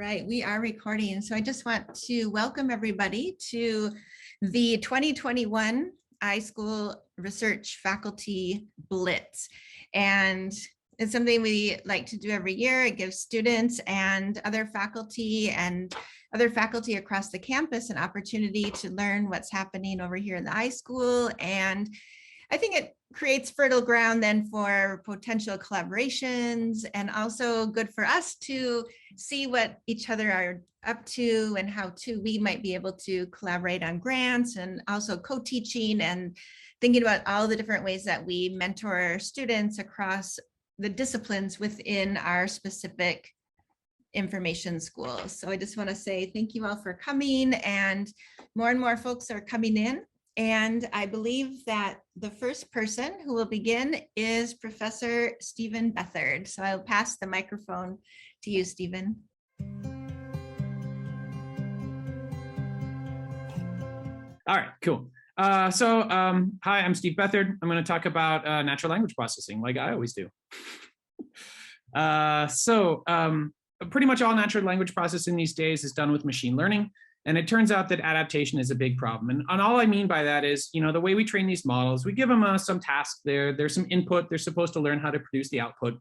right, we are recording. So I just want to welcome everybody to the 2021 iSchool Research Faculty Blitz. And it's something we like to do every year. It gives students and other faculty across the campus an opportunity to learn what's happening over here in the iSchool. And I think it creates fertile ground then for potential collaborations, and also good for us to see what each other are up to and how we might be able to collaborate on grants, and also co-teaching and thinking about all the different ways that we mentor students across the disciplines within our specific information schools. So I just want to say thank you all for coming, and more folks are coming in. And I believe that the first person who will begin is Professor Stephen Bethard. So I'll pass the microphone to you, Stephen. All right, cool. Hi, I'm Steve Bethard. I'm going to talk about natural language processing, like I always do. Pretty much all natural language processing these days is done with machine learning. And it turns out that adaptation is a big problem. And all I mean by that is, the way we train these models, we give them some tasks there. There's some input. They're supposed to learn how to produce the output.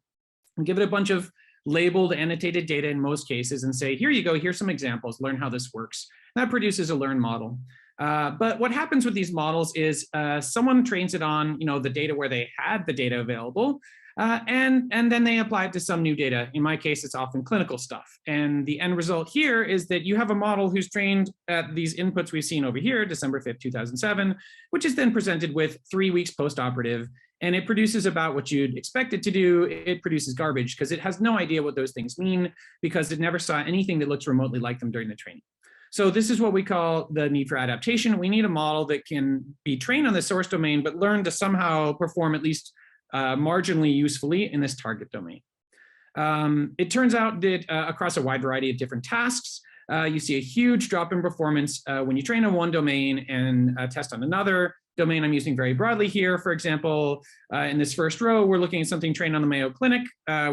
And give it a bunch of labeled, annotated data in most cases and say, here you go, here's some examples, learn how this works. And that produces a learned model. But what happens with these models is someone trains it on, the data where they had the data available. And then they apply it to some new data. In my case, it's often clinical stuff. And the end result here is that you have a model who's trained at these inputs we've seen over here, December 5th, 2007, which is then presented with 3 weeks post-operative. And it produces about what you'd expect it to do. It produces garbage because it has no idea what those things mean, because it never saw anything that looks remotely like them during the training. So this is what we call the need for adaptation. We need a model that can be trained on the source domain, but learn to somehow perform at least marginally usefully in this target domain. It turns out that across a wide variety of different tasks, you see a huge drop in performance when you train on one domain and test on another domain. I'm using very broadly here. For example, in this first row, we're looking at something trained on the Mayo Clinic,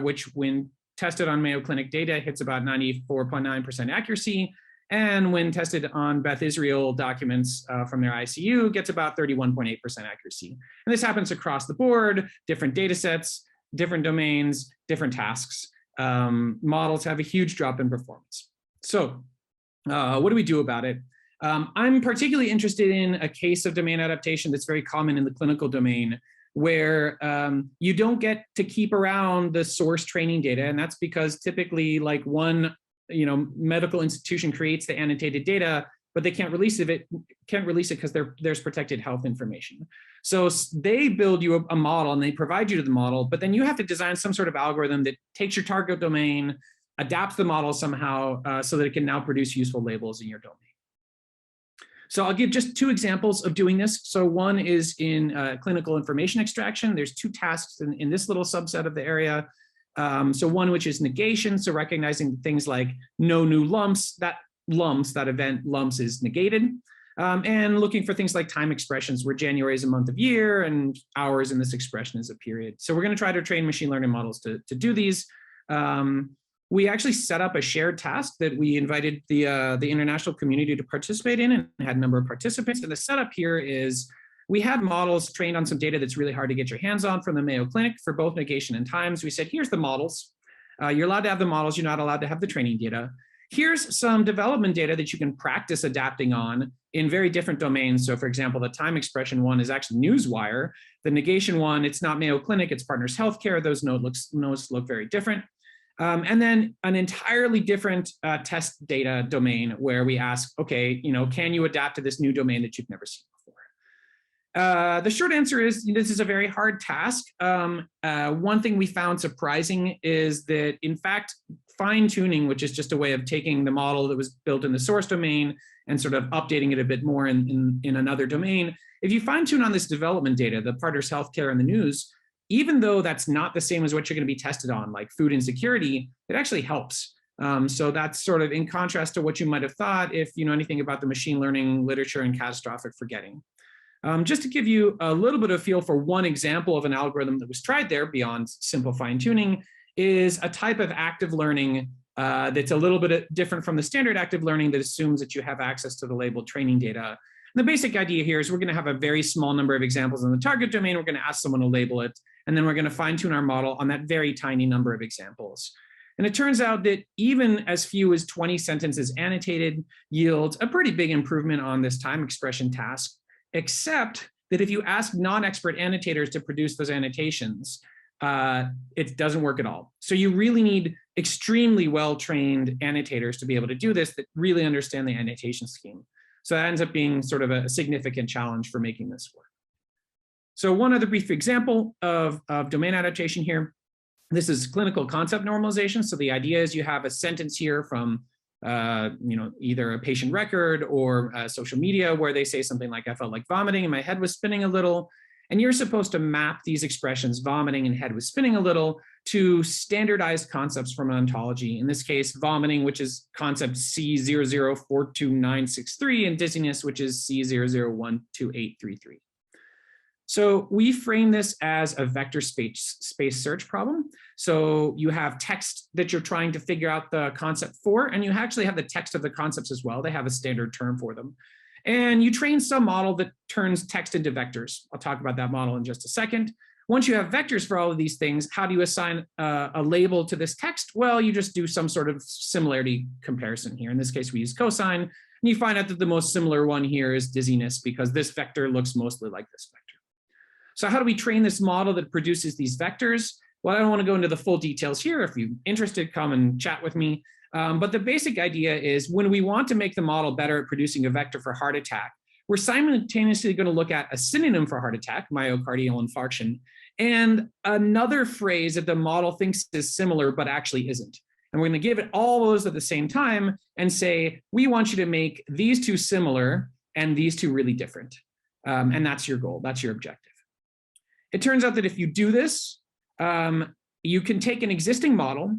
which when tested on Mayo Clinic data hits about 94.9% accuracy. And when tested on Beth Israel documents from their ICU, gets about 31.8% accuracy. And this happens across the board, different data sets, different domains, different tasks. Models have a huge drop in performance. So what do we do about it? I'm particularly interested in a case of domain adaptation that's very common in the clinical domain, where you don't get to keep around the source training data. And that's because typically like one medical institution creates the annotated data, but they can't release it because there's protected health information. So they build you a model and they provide you to the model, but then you have to design some sort of algorithm that takes your target domain, adapts the model somehow so that it can now produce useful labels in your domain. So I'll give just 2 examples of doing this. So one is in clinical information extraction. There's 2 tasks in this little subset of the area. So one, which is negation, so recognizing things like no new lumps, that event lumps is negated, and looking for things like time expressions where January is a month of year and hours in this expression is a period. So we're going to try to train machine learning models to do these. We actually set up a shared task that we invited the international community to participate in, and had a number of participants. And the setup here is we had models trained on some data that's really hard to get your hands on from the Mayo Clinic for both negation and times. We said, here's the models. You're allowed to have the models. You're not allowed to have the training data. Here's some development data that you can practice adapting on in very different domains. So for example, the time expression one is actually Newswire. The negation one, it's not Mayo Clinic, it's Partners Healthcare. Those notes look very different. And then an entirely different test data domain where we ask, okay, can you adapt to this new domain that you've never seen before? The short answer is this is a very hard task. One thing we found surprising is that, in fact, fine tuning, which is just a way of taking the model that was built in the source domain and sort of updating it a bit more in another domain. If you fine tune on this development data, the Partners Healthcare and the news, even though that's not the same as what you're going to be tested on, like food insecurity, it actually helps. So that's sort of in contrast to what you might have thought if you know anything about the machine learning literature and catastrophic forgetting. Just to give you a little bit of feel for one example of an algorithm that was tried there beyond simple fine tuning is a type of active learning that's a little bit different from the standard active learning that assumes that you have access to the labeled training data. And the basic idea here is we're going to have a very small number of examples in the target domain. We're going to ask someone to label it, and then we're going to fine tune our model on that very tiny number of examples. And it turns out that even as few as 20 sentences annotated yields a pretty big improvement on this time expression task, except that if you ask non-expert annotators to produce those annotations, it doesn't work at all. So you really need extremely well-trained annotators to be able to do this that really understand the annotation scheme. So that ends up being sort of a significant challenge for making this work. So one other brief example of domain adaptation here. This is clinical concept normalization. So the idea is you have a sentence here from either a patient record or social media where they say something like, I felt like vomiting and my head was spinning a little. And you're supposed to map these expressions, vomiting and head was spinning a little, to standardized concepts from an ontology. In this case, vomiting, which is concept C0042963, and dizziness, which is C0012833. So we frame this as a vector space search problem. So you have text that you're trying to figure out the concept for, and you actually have the text of the concepts as well. They have a standard term for them. And you train some model that turns text into vectors. I'll talk about that model in just a second. Once you have vectors for all of these things, how do you assign a label to this text? Well, you just do some sort of similarity comparison here. In this case, we use cosine, and you find out that the most similar one here is dizziness because this vector looks mostly like this vector. So how do we train this model that produces these vectors? Well, I don't want to go into the full details here. If you're interested, come and chat with me. But the basic idea is when we want to make the model better at producing a vector for heart attack, we're simultaneously going to look at a synonym for heart attack, myocardial infarction, and another phrase that the model thinks is similar but actually isn't. And we're going to give it all those at the same time and say, we want you to make these two similar and these two really different. And that's your goal. That's your objective. It turns out that if you do this, you can take an existing model.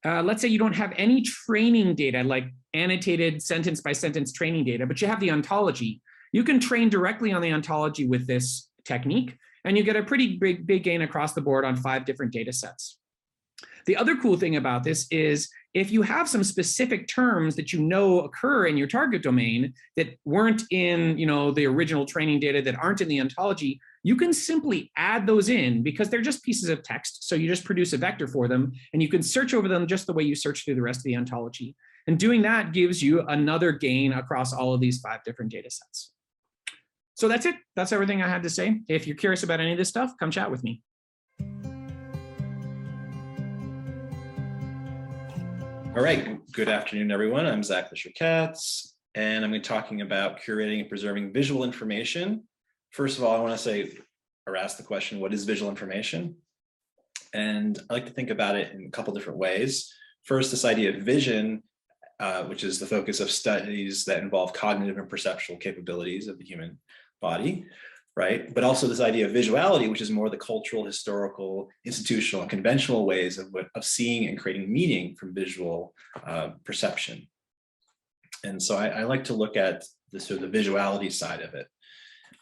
Let's say you don't have any training data, like annotated sentence by sentence training data, but you have the ontology. You can train directly on the ontology with this technique, and you get a pretty big gain across the board on 5 different data sets. The other cool thing about this is if you have some specific terms that you know occur in your target domain that weren't in the original training data, that aren't in the ontology, you can simply add those in because they're just pieces of text. So you just produce a vector for them and you can search over them just the way you search through the rest of the ontology. And doing that gives you another gain across all of these 5 different data sets. So that's it. That's everything I had to say. If you're curious about any of this stuff, come chat with me. All right, good afternoon, everyone. I'm Zack Lischer-Katz, and I'm going to be talking about curating and preserving visual information. First of all, I want to say, or ask the question, what is visual information? And I like to think about it in a couple different ways. First, this idea of vision, which is the focus of studies that involve cognitive and perceptual capabilities of the human body, right? But also this idea of visuality, which is more the cultural, historical, institutional, and conventional ways of seeing and creating meaning from visual perception. And so I like to look at the sort of the visuality side of it.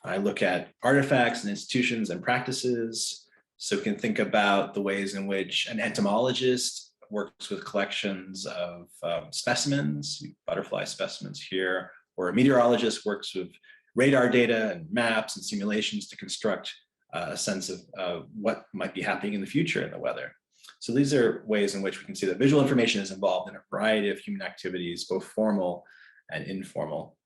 I look at artifacts and institutions and practices. So we can think about the ways in which an entomologist works with collections of specimens, butterfly specimens here, or a meteorologist works with radar data and maps and simulations to construct a sense of what might be happening in the future in the weather. So these are ways in which we can see that visual information is involved in a variety of human activities, both formal and informal.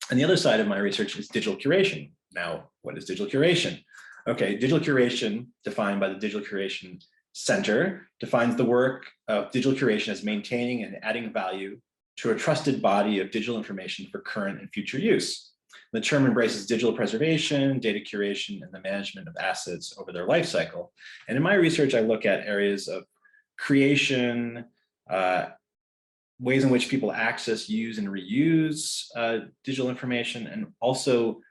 And the other side of my research is digital curation. Now, what is digital curation? Okay, digital curation, defined by the Digital Curation Center, defines the work of digital curation as maintaining and adding value to a trusted body of digital information for current and future use. The term embraces digital preservation, data curation, and the management of assets over their life cycle. And in my research, I look at areas of creation, ways in which people access, use, and reuse digital information, and also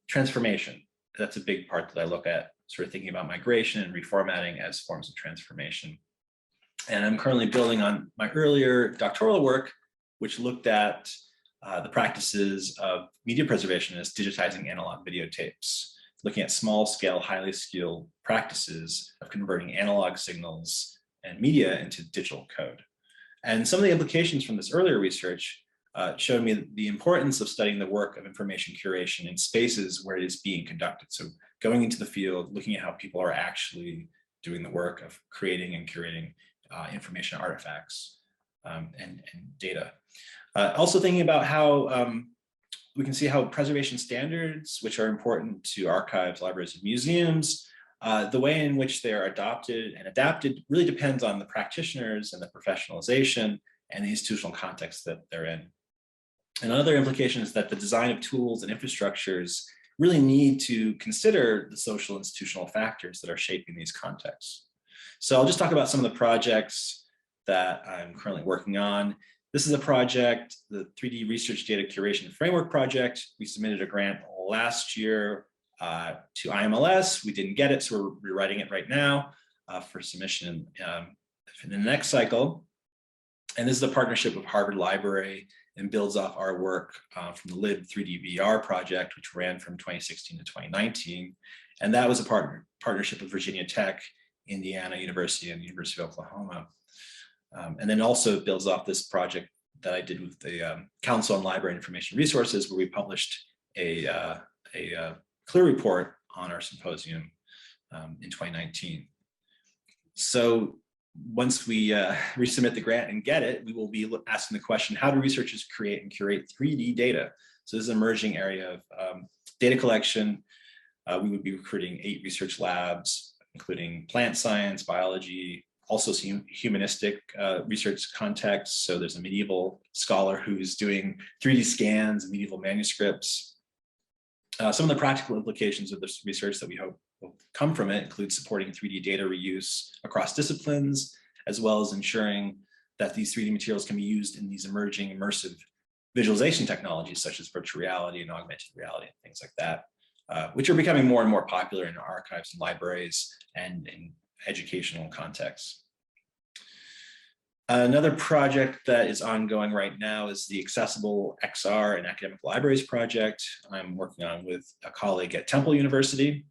transformation. That's a big part that I look at, sort of thinking about migration and reformatting as forms of transformation. And I'm currently building on my earlier doctoral work, which looked at the practices of media preservationists digitizing analog videotapes, looking at small scale, highly skilled practices of converting analog signals and media into digital code. And some of the implications from this earlier research showed me the importance of studying the work of information curation in spaces where it is being conducted. So going into the field, looking at how people are actually doing the work of creating and curating information artifacts and data. Also thinking about how we can see how preservation standards, which are important to archives, libraries, and museums, the way in which they are adopted and adapted really depends on the practitioners and the professionalization and the institutional context that they're in. And another implication is that the design of tools and infrastructures really need to consider the social institutional factors that are shaping these contexts. So I'll just talk about some of the projects that I'm currently working on. This is a project, the 3D Research Data Curation Framework Project. We submitted a grant last year to IMLS. We didn't get it, so we're rewriting it right now for submission in the next cycle. And this is a partnership with Harvard Library and builds off our work from the Lib 3D VR project, which ran from 2016 to 2019. And that was a partnership with Virginia Tech, Indiana University, and the University of Oklahoma. And then also builds off this project that I did with the Council on Library Information Resources, where we published a clear report on our symposium in 2019. So once we resubmit the grant and get it, we will be asking the question, how do researchers create and curate 3D data? So this is an emerging area of data collection. We would be recruiting 8 research labs, including plant science, biology, also some humanistic research contexts. So there's a medieval scholar who's doing 3D scans of medieval manuscripts. Some of the practical implications of this research that we hope will come from it include supporting 3D data reuse across disciplines, as well as ensuring that these 3D materials can be used in these emerging immersive visualization technologies, such as virtual reality and augmented reality and things like that, which are becoming more and more popular in archives and libraries and in educational contexts. Another project that is ongoing right now is the Accessible XR in Academic Libraries project I'm working on with a colleague at Temple University.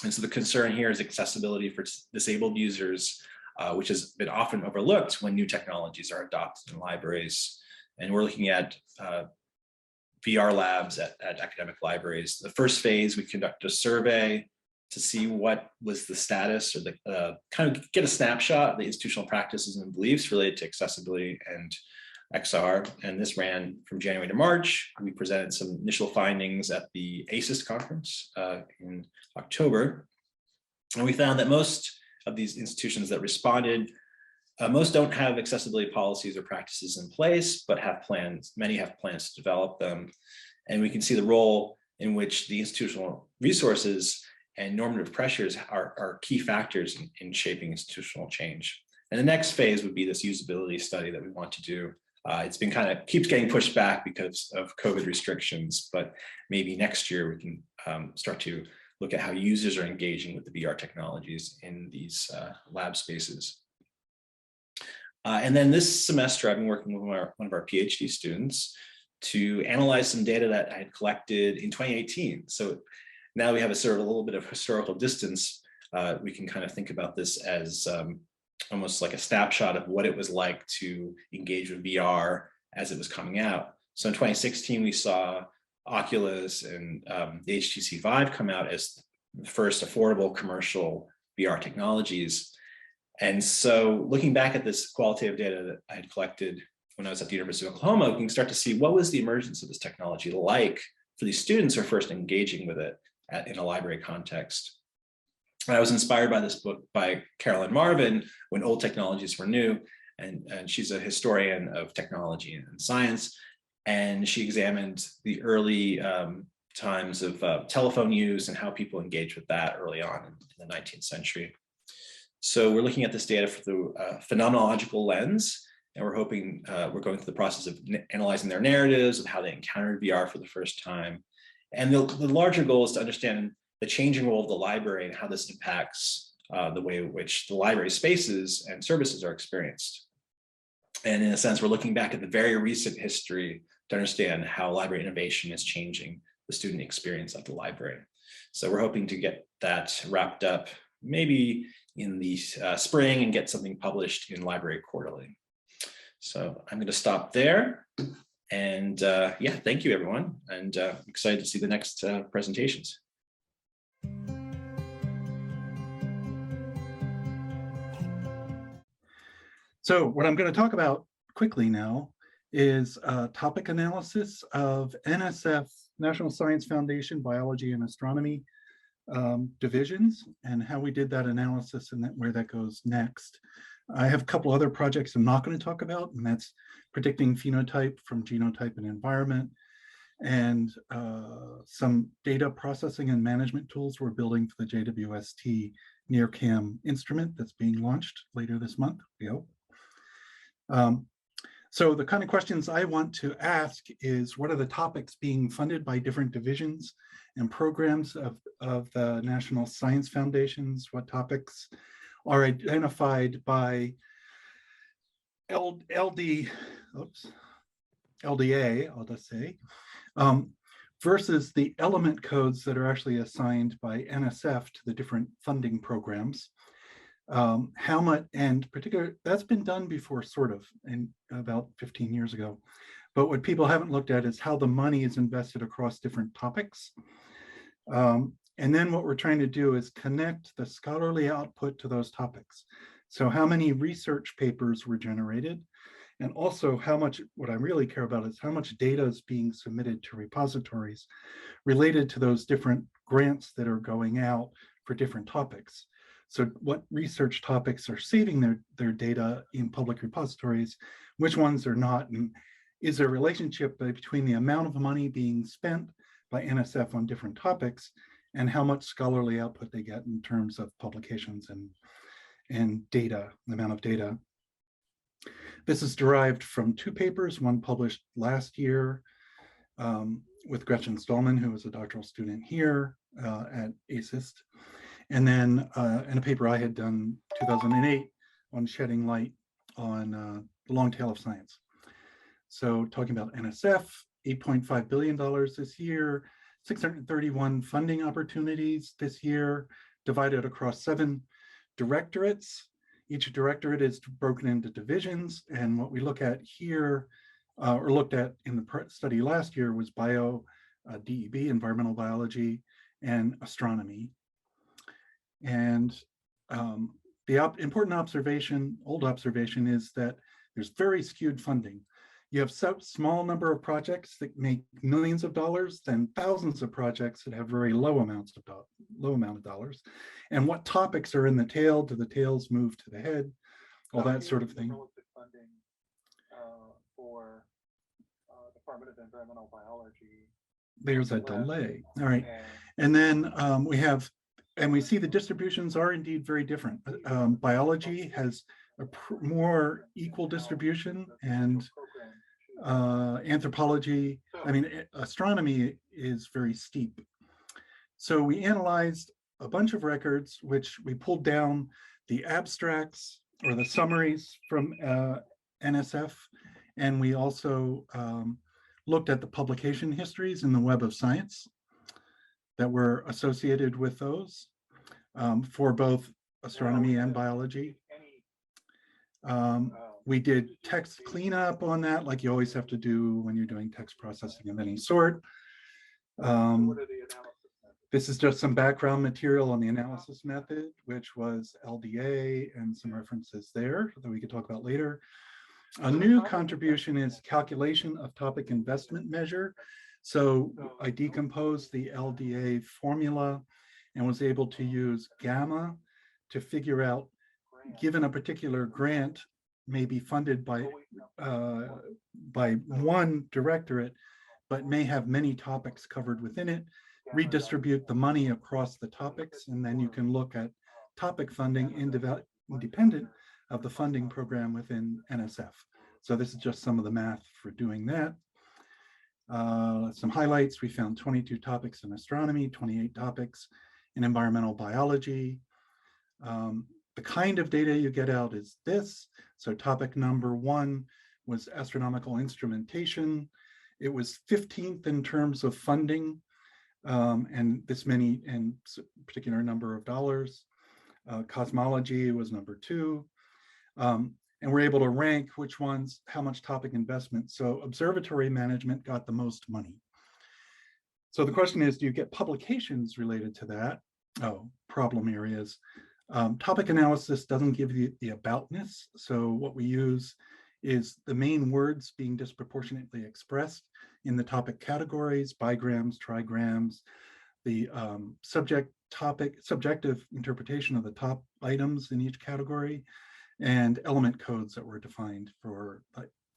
And so the concern here is accessibility for disabled users, which has been often overlooked when new technologies are adopted in libraries. And we're looking at VR labs at academic libraries. The first phase, we conduct a survey to see what was the status, or the kind of get a snapshot of the institutional practices and beliefs related to accessibility and XR. And this ran from January to March. We presented some initial findings at the ACES conference in October. And we found that most of these institutions that responded, most don't have accessibility policies or practices in place, but have plans. Many have plans to develop them. And we can see the role in which the institutional resources and normative pressures are key factors in shaping institutional change. And the next phase would be this usability study that we want to do. It's been keeps getting pushed back because of COVID restrictions, but maybe next year we can start to look at how users are engaging with the VR technologies in these lab spaces. And then this semester, I've been working with one of our PhD students to analyze some data that I had collected in 2018. So now we have a little bit of historical distance. We can kind of think about this as almost like a snapshot of what it was like to engage with VR as it was coming out. So in 2016, we saw Oculus and the HTC Vive come out as the first affordable commercial VR technologies. And so looking back at this qualitative data that I had collected when I was at the University of Oklahoma, we can start to see what was the emergence of this technology like for these students who are first engaging with it in a library context. And I was inspired by this book by Carolyn Marvin, When Old Technologies Were New. And she's a historian of technology and science. And she examined the early times of telephone use and how people engaged with that early on in the 19th century. So we're looking at this data through a phenomenological lens, and we're hoping we're going through the process of analyzing their narratives of how they encountered VR for the first time. And the larger goal is to understand the changing role of the library and how this impacts the way in which the library spaces and services are experienced. And in a sense, we're looking back at the very recent history to understand how library innovation is changing the student experience at the library. So we're hoping to get that wrapped up maybe in the spring and get something published in Library Quarterly. So I'm going to stop there. And yeah, thank you, everyone. And excited to see the next presentations. So what I'm going to talk about quickly now is topic analysis of NSF, National Science Foundation, Biology and Astronomy divisions, and how we did that analysis and where that goes next. I have a couple other projects I'm not going to talk about, and that's predicting phenotype from genotype and environment, and some data processing and management tools we're building for the JWST NearCam instrument that's being launched later this month, we hope. So the kind of questions I want to ask is, what are the topics being funded by different divisions and programs of the National Science Foundations? What topics are identified by LDA, I'll just say, versus the element codes that are actually assigned by NSF to the different funding programs. How much, and particular, that's been done before, sort of, in about 15 years ago. But what people haven't looked at is how the money is invested across different topics. And then what we're trying to do is connect the scholarly output to those topics. So how many research papers were generated, and also how much, what I really care about is how much data is being submitted to repositories related to those different grants that are going out for different topics. So what research topics are saving their data in public repositories, which ones are not, and is there a relationship between the amount of money being spent by NSF on different topics and how much scholarly output they get in terms of publications and data, the amount of data. This is derived from two papers, one published last year with Gretchen Stallman, who was a doctoral student here at ASIST, and then in a paper I had done 2008 on shedding light on the long tail of science. So talking about NSF, $8.5 billion this year, 631 funding opportunities this year, divided across 7 directorates. Each directorate is broken into divisions, and what we look at here, or looked at in the study last year, was DEB, environmental biology, and astronomy. And the important observation, old observation, is that there's very skewed funding. You have some small number of projects that make millions of dollars, then thousands of projects that have very low amount of dollars. And what topics are in the tail? Do the tails move to the head? All that sort of thing. Relative funding for Department of Environmental Biology. There's a delay. All right. And then we see the distributions are indeed very different. Biology has a more equal distribution, and anthropology, astronomy is very steep. So we analyzed a bunch of records, which we pulled down the abstracts or the summaries from NSF, and we also looked at the publication histories in the Web of Science that were associated with those for both astronomy and biology. We did text cleanup on that, like you always have to do when you're doing text processing of any sort. This is just some background material on the analysis method, which was LDA and some references there that we could talk about later. A new contribution is calculation of topic investment measure. So I decomposed the LDA formula and was able to use gamma to figure out, given a particular grant may be funded by one directorate, but may have many topics covered within it, redistribute the money across the topics, and then you can look at topic funding independent of the funding program within NSF. So this is just some of the math for doing that. Some highlights: we found 22 topics in astronomy, 28 topics in environmental biology. The kind of data you get out is this. So topic number 1 was astronomical instrumentation. It was 15th in terms of funding, and this many and particular number of dollars. Cosmology was number 2. And we're able to rank which ones, how much topic investment. So observatory management got the most money. So the question is, do you get publications related to that? Oh, problem areas. Topic analysis doesn't give you the aboutness. So what we use is the main words being disproportionately expressed in the topic categories, bigrams, trigrams, the subjective interpretation of the top items in each category, and element codes that were defined for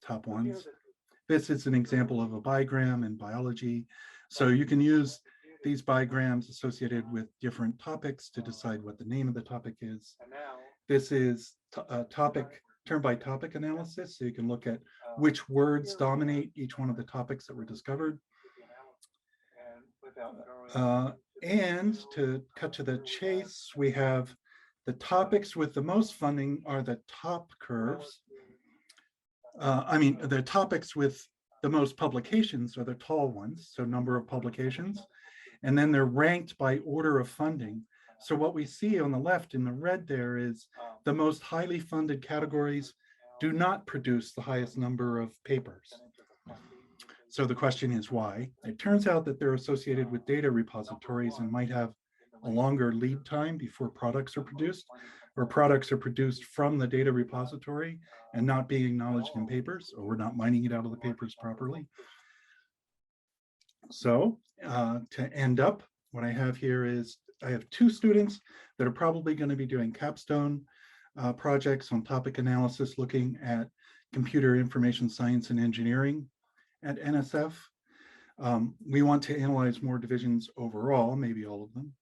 top ones. This is an example of a bigram in biology. So you can use these bigrams associated with different topics to decide what the name of the topic is. This is a topic term by topic analysis. So you can look at which words dominate each one of the topics that were discovered. And to cut to the chase, we have the topics with the most funding are the top curves. The topics with the most publications are the tall ones, so number of publications. And then they're ranked by order of funding. So what we see on the left in the red there is the most highly funded categories do not produce the highest number of papers. So the question is why? It turns out that they're associated with data repositories and might have a longer lead time before products are produced, or products are produced from the data repository and not being acknowledged in papers, or we're not mining it out of the papers properly. So to end up, what I have here is I have 2 students that are probably going to be doing capstone projects on topic analysis, looking at computer information science and engineering at NSF. We want to analyze more divisions overall, maybe all of them.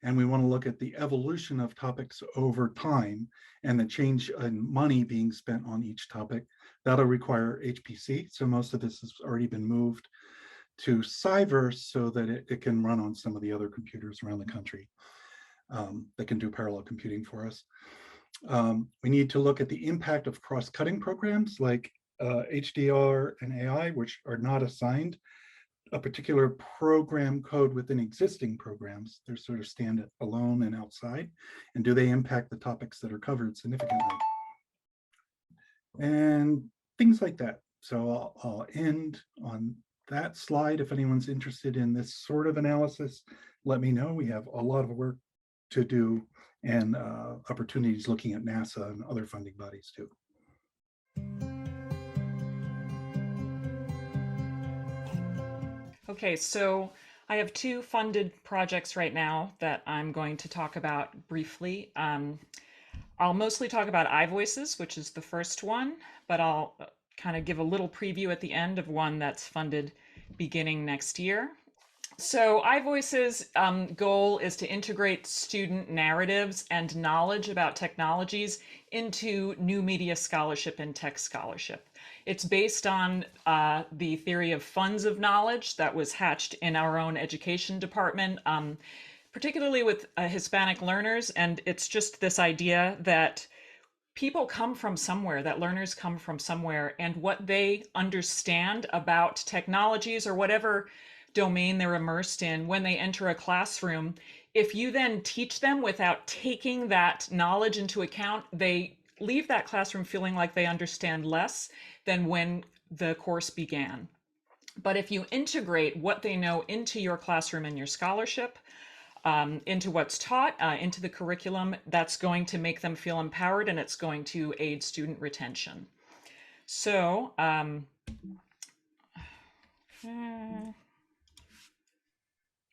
And we want to look at the evolution of topics over time and the change in money being spent on each topic. That'll require HPC. So most of this has already been moved to Cyverse so that it can run on some of the other computers around the country that can do parallel computing for us. We need to look at the impact of cross-cutting programs like HDR and AI, which are not assigned a particular program code within existing programs. They're sort of stand alone and outside. And do they impact the topics that are covered significantly? And things like that. So I'll end on that slide. If anyone's interested in this sort of analysis, let me know. We have a lot of work to do and opportunities looking at NASA and other funding bodies too. Okay, so I have 2 funded projects right now that I'm going to talk about briefly. I'll mostly talk about iVoices, which is the first one, but I'll kind of give a little preview at the end of one that's funded beginning next year. So iVoices' goal is to integrate student narratives and knowledge about technologies into new media scholarship and tech scholarship. It's based on the theory of funds of knowledge that was hatched in our own education department, particularly with Hispanic learners. And it's just this idea that people come from somewhere, that learners come from somewhere, and what they understand about technologies or whatever domain they're immersed in when they enter a classroom, if you then teach them without taking that knowledge into account, they leave that classroom feeling like they understand less than when the course began. But if you integrate what they know into your classroom and your scholarship, into what's taught, into the curriculum, that's going to make them feel empowered and it's going to aid student retention. So,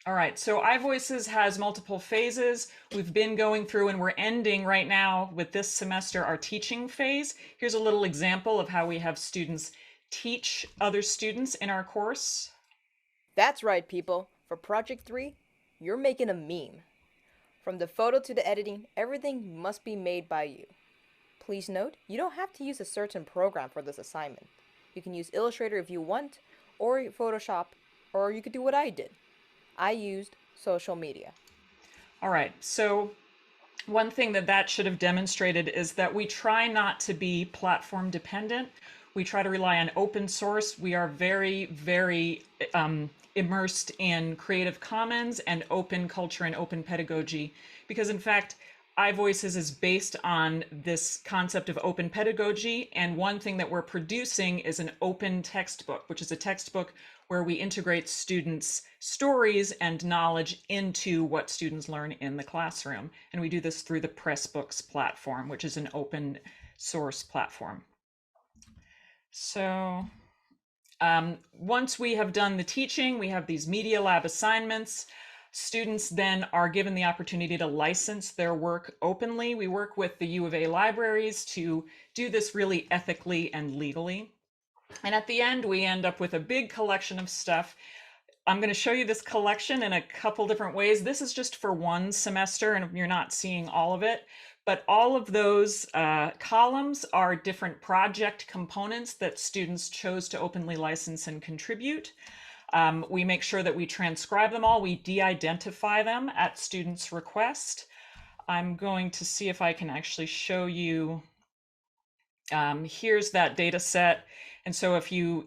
all right, so iVoices has multiple phases. We've been going through and we're ending right now with this semester our teaching phase. Here's a little example of how we have students teach other students in our course. That's right, people. For Project 3, you're making a meme. From the photo to the editing, everything must be made by you. Please note, you don't have to use a certain program for this assignment. You can use Illustrator if you want, or Photoshop, or you could do what I did. I used social media. All right, so one thing that should have demonstrated is that we try not to be platform dependent. We try to rely on open source. We are very, very immersed in Creative Commons and open culture and open pedagogy, because in fact, iVoices is based on this concept of open pedagogy. And one thing that we're producing is an open textbook, which is a textbook where we integrate students' stories and knowledge into what students learn in the classroom. And we do this through the Pressbooks platform, which is an open source platform. So once we have done the teaching, we have these Media Lab assignments. Students then are given the opportunity to license their work openly. We work with the U of A libraries to do this really ethically and legally. And at the end, we end up with a big collection of stuff. I'm going to show you this collection in a couple different ways. This is just for one semester, and you're not seeing all of it. But all of those columns are different project components that students chose to openly license and contribute. We make sure that we transcribe them all. We de-identify them at students' request. I'm going to see if I can actually show you. Here's that data set. And so if you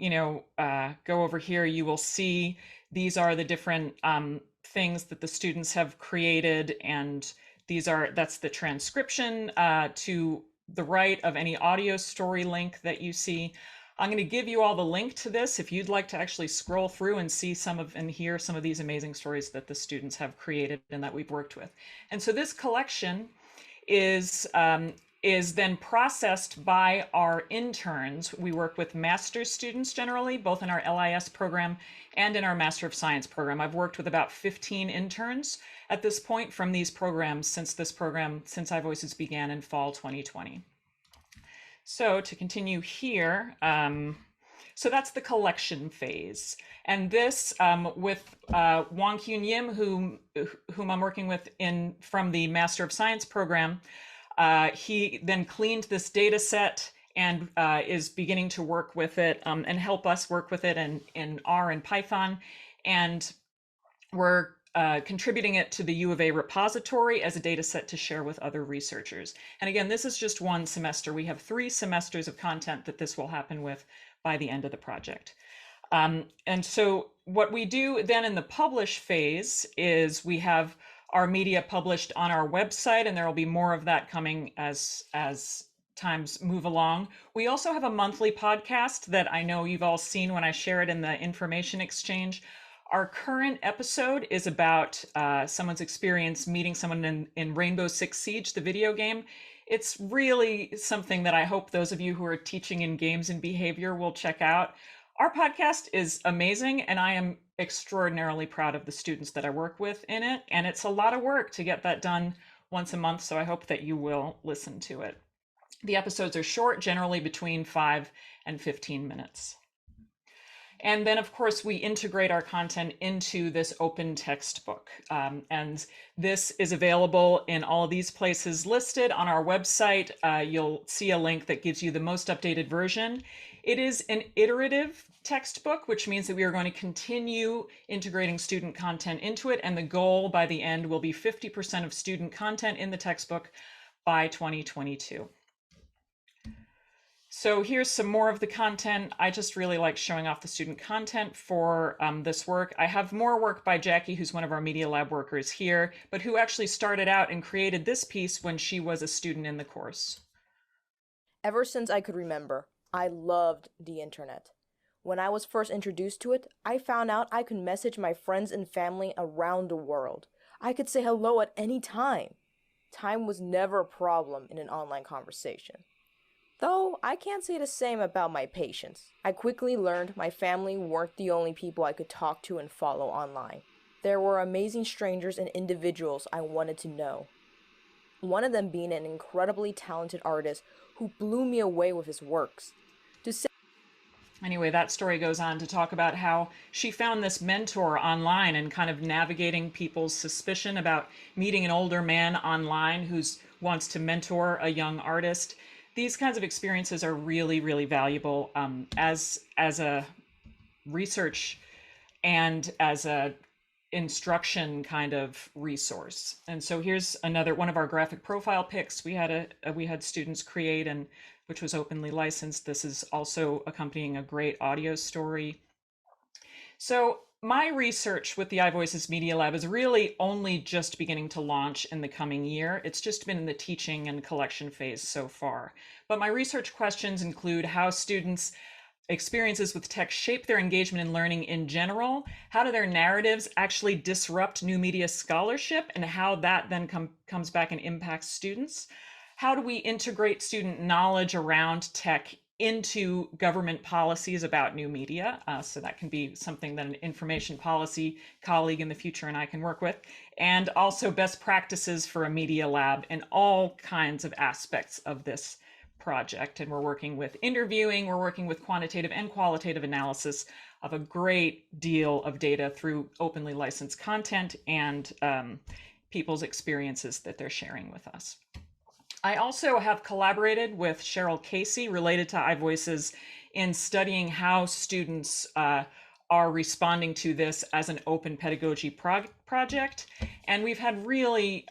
go over here, you will see these are the different things that the students have created. And that's the transcription to the right of any audio story link that you see. I'm going to give you all the link to this if you'd like to actually scroll through and see and hear some of these amazing stories that the students have created and that we've worked with. And so this collection is then processed by our interns. We work with master's students generally, both in our LIS program and in our Master of Science program. I've worked with about 15 interns at this point from these programs since iVoices began in fall 2020. So to continue here, so that's the collection phase. And this with Wong Kyun Yim, whom I'm working with from the Master of Science program, he then cleaned this data set and is beginning to work with it and help us work with it in R and Python. And we're contributing it to the U of A repository as a data set to share with other researchers. And again, this is just one semester. We have 3 semesters of content that this will happen with by the end of the project. And so what we do then in the publish phase is we have our media published on our website, and there will be more of that coming as times move along. We also have a monthly podcast that I know you've all seen when I share it in the information exchange. Our current episode is about someone's experience meeting someone in Rainbow Six Siege, the video game. It's really something that I hope those of you who are teaching in games and behavior will check out. Our podcast is amazing, and I am extraordinarily proud of the students that I work with in it. And it's a lot of work to get that done once a month, so I hope that you will listen to it. The episodes are short, generally between 5 and 15 minutes. And then, of course, we integrate our content into this open textbook. And this is available in all of these places listed on our website. You'll see a link that gives you the most updated version. It is an iterative textbook, which means that we are going to continue integrating student content into it. And the goal by the end will be 50% of student content in the textbook by 2022. So here's some more of the content. I just really like showing off the student content for this work. I have more work by Jackie, who's one of our Media Lab workers here, but who actually started out and created this piece when she was a student in the course. Ever since I could remember, I loved the internet. When I was first introduced to it, I found out I could message my friends and family around the world. I could say hello at any time. Time was never a problem in an online conversation. Though I can't say the same about my patients. I quickly learned my family weren't the only people I could talk to and follow online. There were amazing strangers and individuals I wanted to know. One of them being an incredibly talented artist who blew me away with his works. Anyway, that story goes on to talk about how she found this mentor online and kind of navigating people's suspicion about meeting an older man online who wants to mentor a young artist. These kinds of experiences are really, really valuable as a research and as a instruction kind of resource. And so here's another one of our graphic profile pics we had students create, and which was openly licensed. This is also accompanying a great audio story. So my research with the iVoices Media Lab is really only just beginning to launch in the coming year. It's just been in the teaching and collection phase so far. But my research questions include how students' experiences with tech shape their engagement in learning in general, how do their narratives actually disrupt new media scholarship, and how that then comes back and impacts students. How do we integrate student knowledge around tech into government policies about new media? So that can be something that an information policy colleague in the future and I can work with. And also best practices for a media lab in all kinds of aspects of this project. And we're working with interviewing, we're working with quantitative and qualitative analysis of a great deal of data through openly licensed content and people's experiences that they're sharing with us. I also have collaborated with Cheryl Casey related to iVoices in studying how students are responding to this as an open pedagogy project. And we've had really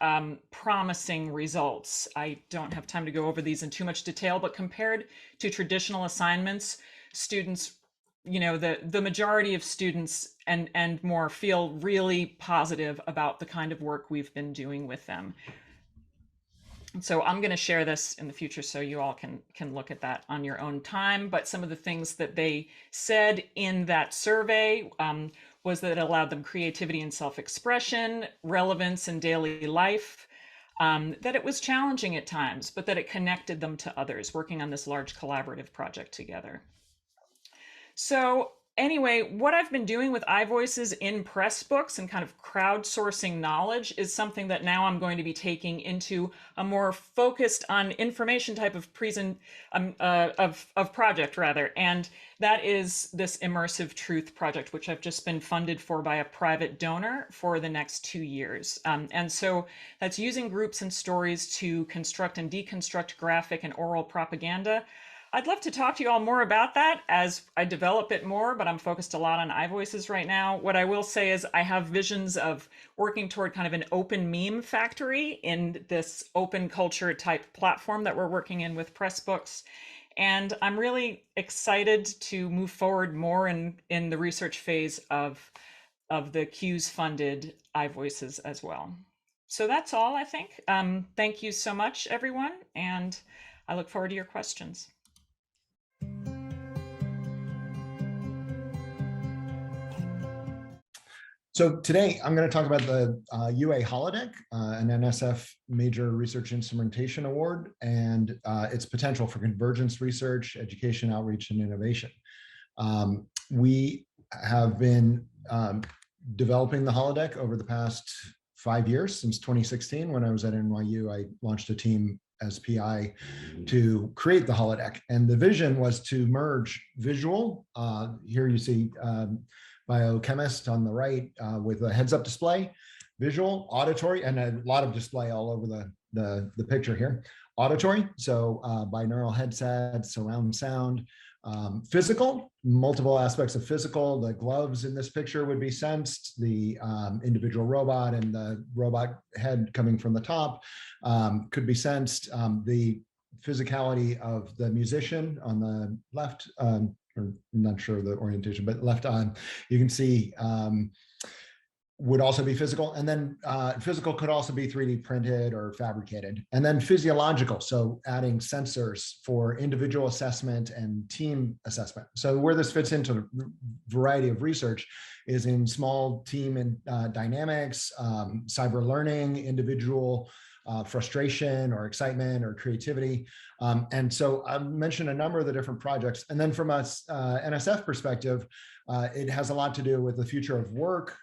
promising results. I don't have time to go over these in too much detail, but compared to traditional assignments, students, the majority of students and more feel really positive about the kind of work we've been doing with them. So I'm going to share this in the future so you all can look at that on your own time. But some of the things that they said in that survey was that it allowed them creativity and self-expression, relevance in daily life, that it was challenging at times, but that it connected them to others working on this large collaborative project together. So anyway, what I've been doing with iVoices in Pressbooks and kind of crowdsourcing knowledge is something that now I'm going to be taking into a more focused on information type of project rather. And that is this immersive truth project, which I've just been funded for by a private donor for the next 2 years. And so that's using groups and stories to construct and deconstruct graphic and oral propaganda. I'd love to talk to you all more about that as I develop it more, but I'm focused a lot on iVoices right now. What I will say is I have visions of working toward kind of an open meme factory in this open culture type platform that we're working in with Pressbooks. And I'm really excited to move forward more in the research phase of the CUES funded iVoices as well. So that's all, I think. Thank you so much, everyone. And I look forward to your questions. So today I'm going to talk about the UA Holodeck, an NSF Major Research Instrumentation Award, and its potential for convergence research, education, outreach, and innovation. We have been developing the Holodeck over the past 5 years, since 2016. When I was at NYU, I launched a team as PI to create the Holodeck. And the vision was to merge visual, here you see biochemist on the right with a heads-up display, visual, auditory, and a lot of display all over the picture here. Auditory, so binaural headsets, surround sound, physical, multiple aspects of physical. The gloves in this picture would be sensed, the individual robot and the robot head coming from the top could be sensed. The physicality of the musician on the left, or not sure the orientation, but left on, you can see would also be physical. And then physical could also be 3D printed or fabricated. And then physiological, so adding sensors for individual assessment and team assessment. So where this fits into the variety of research is in small team and dynamics, cyber learning, individual frustration or excitement or creativity. And so I mentioned a number of the different projects. And then from a NSF perspective, it has a lot to do with the future of work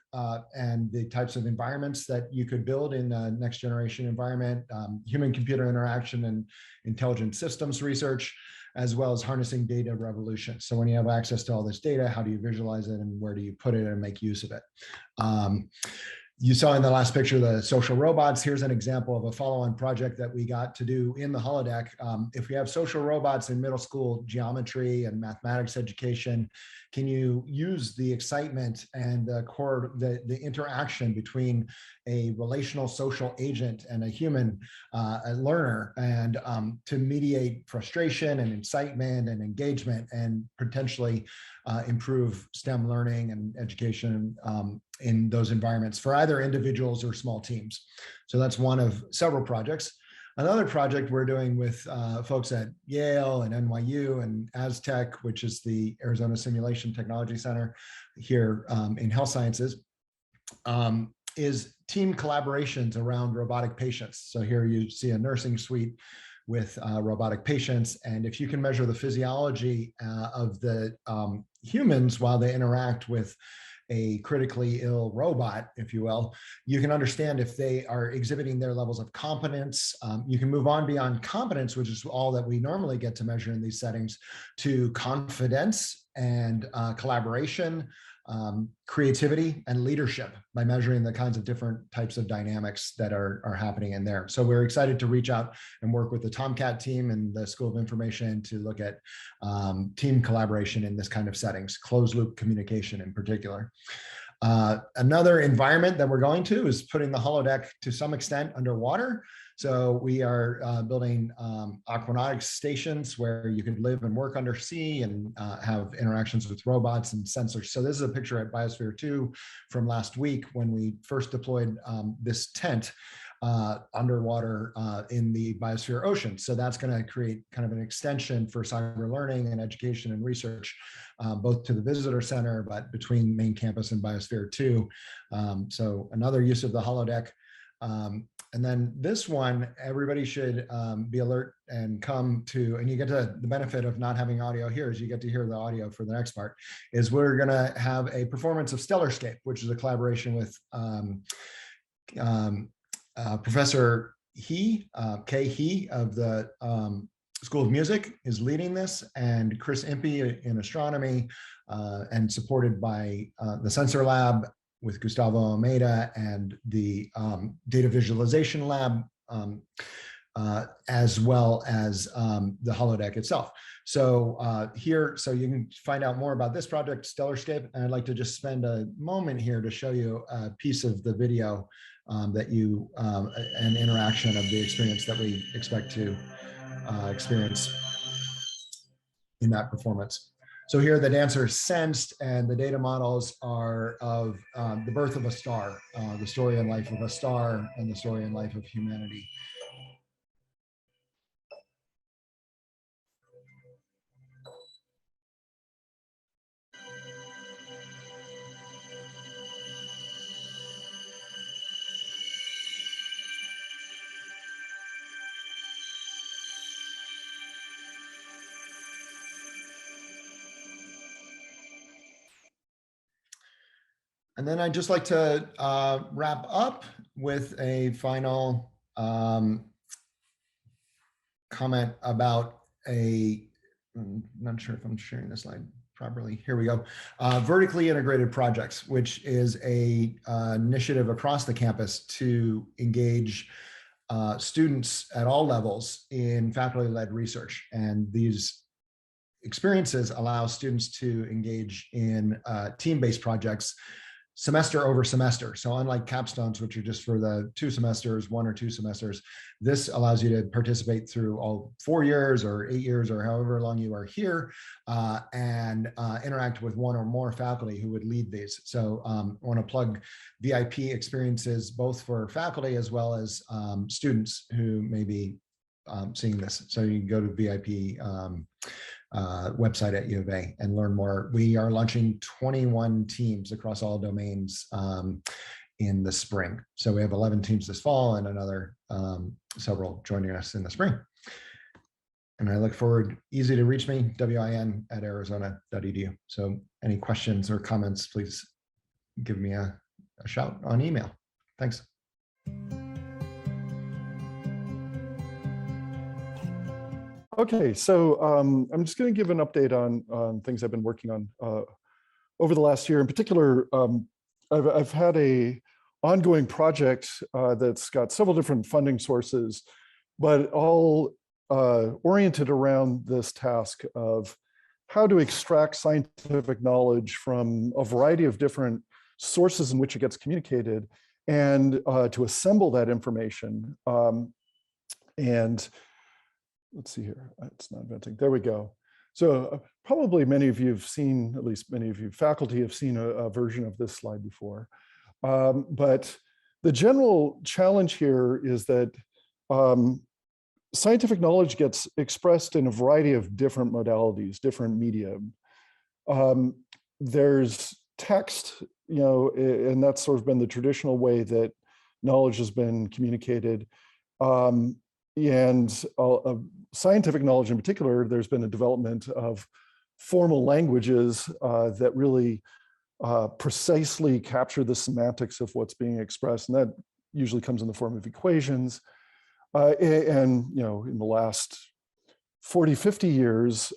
and the types of environments that you could build in a next generation environment, human-computer interaction and intelligent systems research, as well as harnessing data revolution. So when you have access to all this data, how do you visualize it and where do you put it and make use of it? You saw in the last picture the social robots. Here's an example of a follow-on project that we got to do in the Holodeck. If we have social robots in middle school geometry and mathematics education, can you use the excitement and the interaction between a relational social agent and a human a learner, and to mediate frustration and excitement and engagement, and potentially improve STEM learning and education in those environments for either individuals or small teams. So that's one of several projects. Another project we're doing with folks at Yale and NYU and Aztec, which is the Arizona Simulation Technology Center here in health sciences, is team collaborations around robotic patients. So here you see a nursing suite with robotic patients. And if you can measure the physiology of the humans while they interact with a critically ill robot, if you will, you can understand if they are exhibiting their levels of competence. You can move on beyond competence, which is all that we normally get to measure in these settings, to confidence and collaboration, creativity, and leadership by measuring the kinds of different types of dynamics that are happening in there. So we're excited to reach out and work with the Tomcat team and the School of Information to look at team collaboration in this kind of settings, closed loop communication in particular. Another environment that we're going to is putting the holodeck to some extent underwater. So we are building aquanautics stations where you could live and work undersea and have interactions with robots and sensors. So this is a picture at Biosphere 2 from last week when we first deployed this tent underwater in the Biosphere ocean. So that's going to create kind of an extension for cyber learning and education and research, both to the visitor center, but between main campus and Biosphere 2. So another use of the holodeck. And then this one, everybody should be alert and come to, and you get to the benefit of not having audio here is you get to hear the audio for the next part, is we're going to have a performance of Stellarscape, which is a collaboration with Professor Kay He of the School of Music is leading this, and Chris Impey in astronomy, and supported by the Sensor Lab with Gustavo Almeida and the Data Visualization Lab, as well as the holodeck itself. So here, so you can find out more about this project, Stellarscape, and I'd like to just spend a moment here to show you a piece of the video that you, an interaction of the experience that we expect to experience in that performance. So here the dancer is sensed, and the data models are of the birth of a star, the story and life of a star, and the story and life of humanity. And then I'd just like to wrap up with a final comment about I'm not sure if I'm sharing this slide properly. Here we go. Vertically integrated projects, which is a initiative across the campus to engage students at all levels in faculty-led research. And these experiences allow students to engage in team-based projects semester over semester. So unlike capstones, which are just for the 2 semesters, 1 or 2 semesters, this allows you to participate through all 4 years or 8 years or however long you are here, and interact with 1 or more faculty who would lead these. So I want to plug VIP experiences both for faculty as well as students who may be seeing this. So you can go to VIP website at U of A and learn more. We are launching 21 teams across all domains in the spring. So we have 11 teams this fall and another several joining us in the spring. And I look forward, easy to reach me, win@arizona.edu. So any questions or comments, please give me a shout on email. Thanks. Okay, so I'm just going to give an update on things I've been working on over the last year. In particular, I've had a ongoing project that's got several different funding sources, but all oriented around this task of how to extract scientific knowledge from a variety of different sources in which it gets communicated, and to assemble that information. And let's see here, it's not inventing, there we go. So probably many of you have seen, at least many of you faculty have seen a version of this slide before. But the general challenge here is that scientific knowledge gets expressed in a variety of different modalities, different media. There's text, you know, and that's sort of been the traditional way that knowledge has been communicated. And scientific knowledge in particular, there's been a development of formal languages that really precisely capture the semantics of what's being expressed. And that usually comes in the form of equations. And you know, in the last 40, 50 years,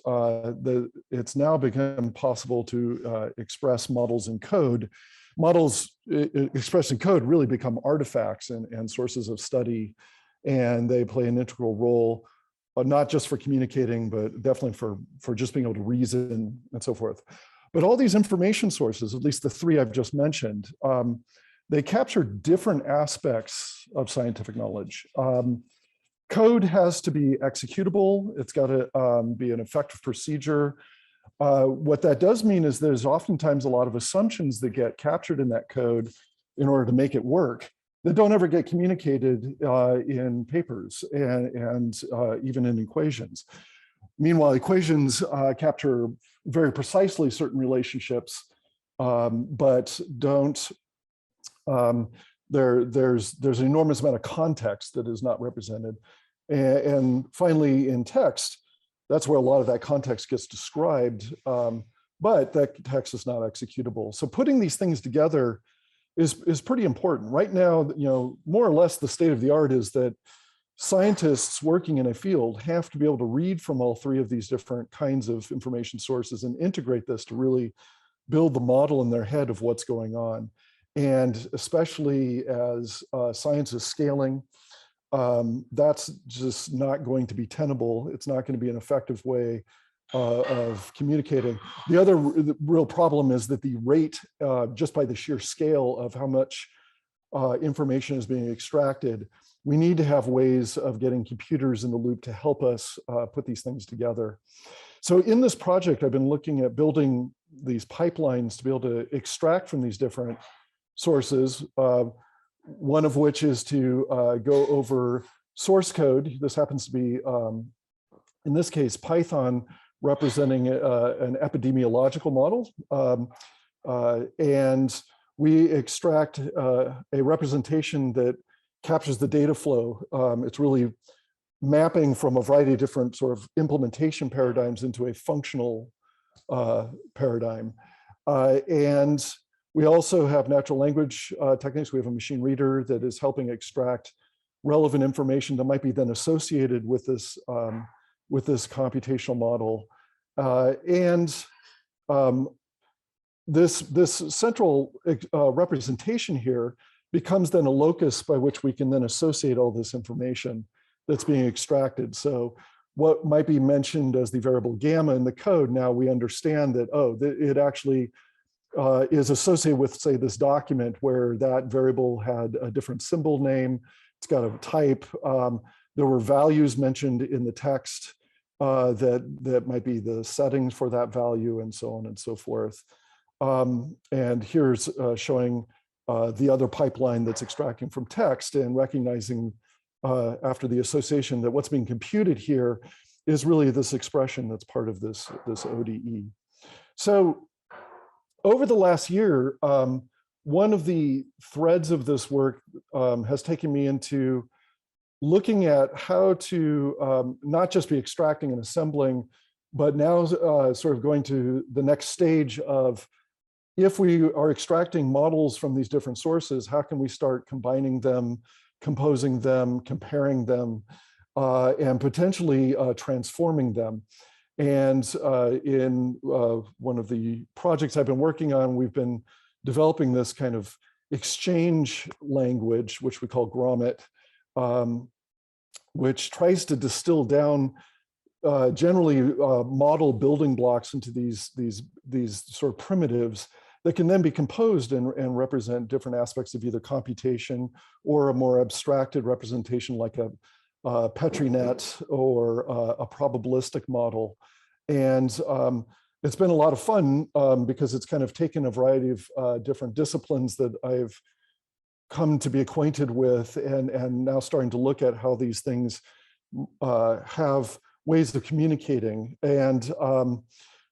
it's now become possible to express models in code. Models expressed in code really become artifacts and sources of study, and they play an integral role, not just for communicating, but definitely for just being able to reason and so forth. But all these information sources, at least the three I've just mentioned, they capture different aspects of scientific knowledge. Code has to be executable. It's got to be an effective procedure. What that does mean is there's oftentimes a lot of assumptions that get captured in that code in order to make it work that don't ever get communicated in papers and even in equations. Meanwhile, equations capture very precisely certain relationships, but don't, there's an enormous amount of context that is not represented. And finally, in text, that's where a lot of that context gets described, but that text is not executable. So putting these things together is pretty important. Right now, you know, more or less the state of the art is that scientists working in a field have to be able to read from all three of these different kinds of information sources and integrate this to really build the model in their head of what's going on. And especially as science is scaling, that's just not going to be tenable. It's not going to be an effective way of communicating. The other real problem is that the rate, just by the sheer scale of how much information is being extracted, we need to have ways of getting computers in the loop to help us put these things together. So in this project, I've been looking at building these pipelines to be able to extract from these different sources, one of which is to go over source code. This happens to be, in this case, Python representing an epidemiological model. And we extract a representation that captures the data flow. It's really mapping from a variety of different sort of implementation paradigms into a functional paradigm. And we also have natural language techniques. We have a machine reader that is helping extract relevant information that might be then associated with this computational model. This central representation here becomes then a locus by which we can then associate all this information that's being extracted. So what might be mentioned as the variable gamma in the code, now we understand that, oh, it actually is associated with, say, this document where that variable had a different symbol name, it's got a type, there were values mentioned in the text that might be the settings for that value, and so on and so forth. And here's showing the other pipeline that's extracting from text and recognizing after the association that what's being computed here is really this expression that's part of this ODE. So over the last year, one of the threads of this work has taken me into looking at how to not just be extracting and assembling, but now sort of going to the next stage of, if we are extracting models from these different sources, how can we start combining them, composing them, comparing them, and potentially transforming them? And in one of the projects I've been working on, we've been developing this kind of exchange language, which we call grommet, which tries to distill down generally model building blocks into these sort of primitives that can then be composed and represent different aspects of either computation or a more abstracted representation like a Petri net or a probabilistic model. And it's been a lot of fun because it's kind of taken a variety of different disciplines that I've come to be acquainted with and now starting to look at how these things have ways of communicating. And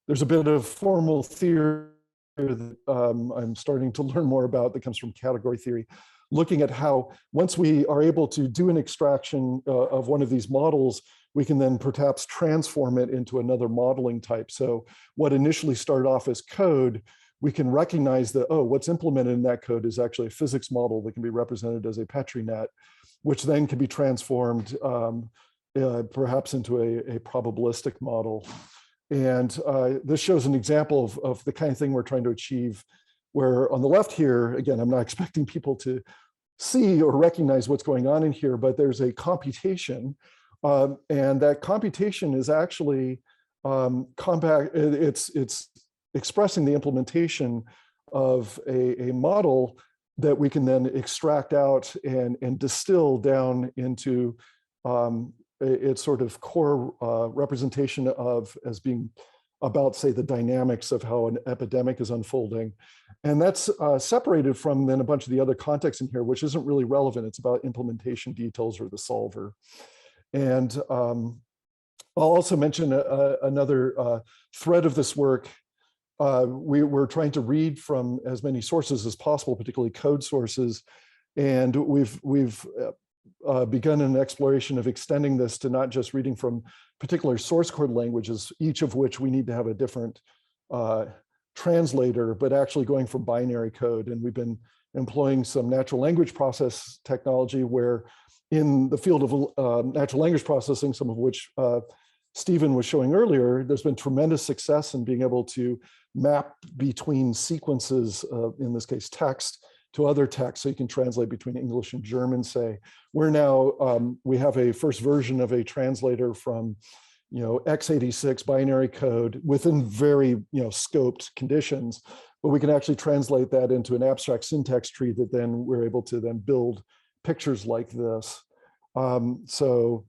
there's a bit of formal theory that I'm starting to learn more about that comes from category theory, looking at how once we are able to do an extraction of one of these models, we can then perhaps transform it into another modeling type. So what initially started off as code, we can recognize that, oh, what's implemented in that code is actually a physics model that can be represented as a Petri net, which then can be transformed perhaps into a probabilistic model. And this shows an example of the kind of thing we're trying to achieve, where on the left here, again, I'm not expecting people to see or recognize what's going on in here, but there's a computation. And that computation is actually compact. It's expressing the implementation of a model that we can then extract out and distill down into its sort of core representation of as being about, say, the dynamics of how an epidemic is unfolding. And that's separated from then a bunch of the other context in here, which isn't really relevant. It's about implementation details or the solver. And I'll also mention another thread of this work. We're trying to read from as many sources as possible, particularly code sources. And we've begun an exploration of extending this to not just reading from particular source code languages, each of which we need to have a different translator, but actually going from binary code. And we've been employing some natural language process technology where in the field of natural language processing, some of which Stephen was showing earlier, there's been tremendous success in being able to map between sequences, in this case text, to other text, so you can translate between English and German, say. We're now, we have a first version of a translator from, x86 binary code within very, scoped conditions, but we can actually translate that into an abstract syntax tree that then we're able to then build pictures like this. So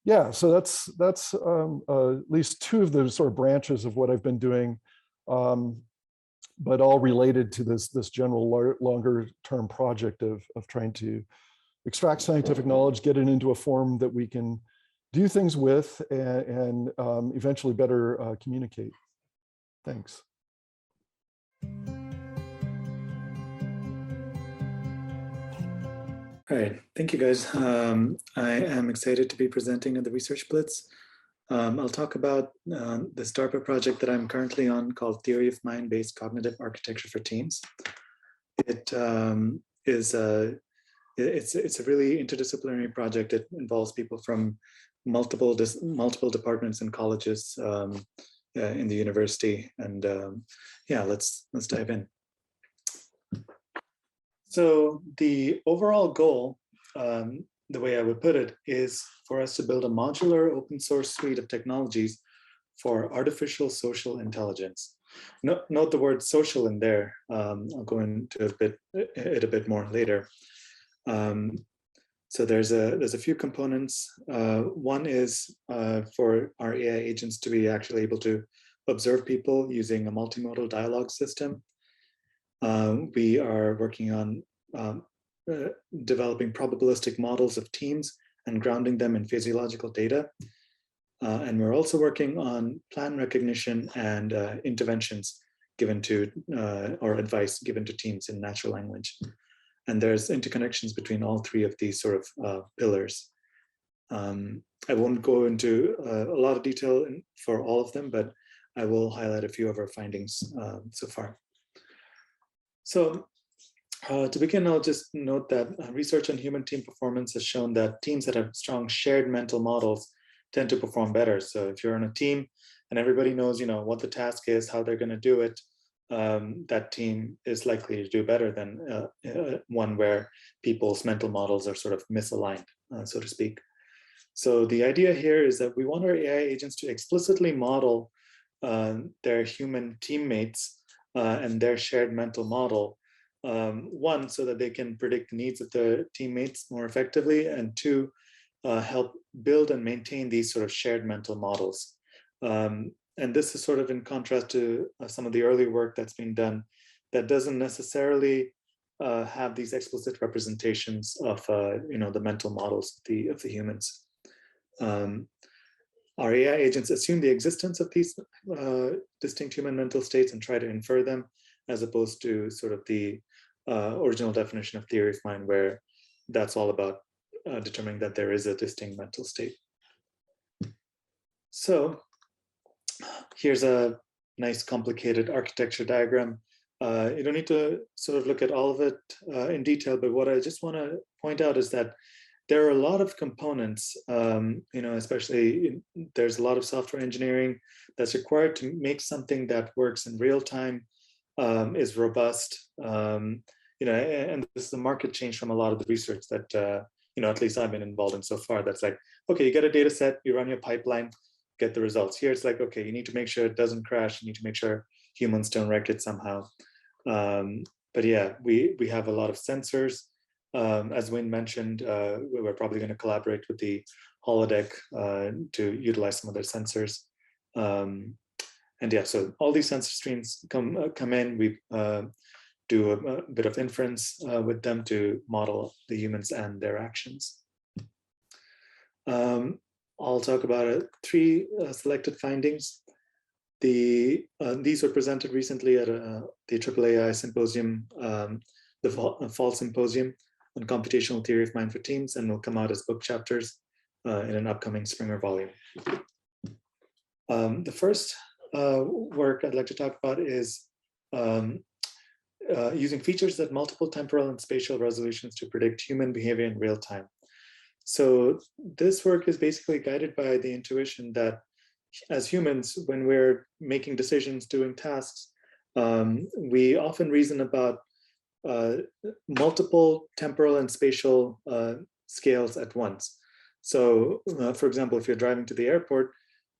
that's at least two of the sort of branches of what I've been doing. But all related to this general longer term project of trying to extract scientific knowledge, get it into a form that we can do things with and eventually better communicate. Thanks. All right, thank you guys. I am excited to be presenting at the Research Blitz. I'll talk about this DARPA project that I'm currently on called Theory of Mind-Based Cognitive Architecture for Teams. It's a really interdisciplinary project. It involves people from multiple departments and colleges in the university. And let's dive in. So the overall goal, the way I would put it, is for us to build a modular open source suite of technologies for artificial social intelligence. Note the word social in there. I'll go into it a bit more later. So there's a few components. One is for our AI agents to be actually able to observe people using a multimodal dialogue system. We are working on developing probabilistic models of teams and grounding them in physiological data. And we're also working on plan recognition and interventions given to, or advice given to teams in natural language. And there's interconnections between all three of these sort of pillars. I won't go into a lot of detail for all of them, but I will highlight a few of our findings so far. So to begin, I'll just note that research on human team performance has shown that teams that have strong shared mental models tend to perform better. So if you're on a team and everybody knows, what the task is, how they're going to do it, that team is likely to do better than one where people's mental models are sort of misaligned, so to speak. So the idea here is that we want our AI agents to explicitly model their human teammates and their shared mental model. One, so that they can predict the needs of their teammates more effectively, and two, help build and maintain these sort of shared mental models. And this is sort of in contrast to some of the early work that's been done that doesn't necessarily have these explicit representations of the mental models of the humans. Our AI agents assume the existence of these distinct human mental states and try to infer them, as opposed to sort of the original definition of theory of mind, where that's all about determining that there is a distinct mental state. So here's a nice complicated architecture diagram. You don't need to sort of look at all of it in detail, but what I just want to point out is that there are a lot of components, especially there's a lot of software engineering that's required to make something that works in real time, is robust, and this is a market change from a lot of the research that, at least I've been involved in so far. That's like, okay, you get a data set, you run your pipeline, get the results. Here it's like, okay, you need to make sure it doesn't crash. You need to make sure humans don't wreck it somehow. But yeah, we have a lot of sensors. As Wayne mentioned, we're probably going to collaborate with the Holodeck to utilize some of their sensors. And yeah, so all these sensor streams come in. We do a bit of inference with them to model the humans and their actions. I'll talk about three selected findings. These were presented recently at the AAAI symposium, the Fall Symposium on Computational Theory of Mind for Teams, and will come out as book chapters in an upcoming Springer volume. The first work I'd like to talk about is using features at multiple temporal and spatial resolutions to predict human behavior in real time. So this work is basically guided by the intuition that as humans, when we're making decisions, doing tasks, we often reason about multiple temporal and spatial scales at once. So for example, if you're driving to the airport,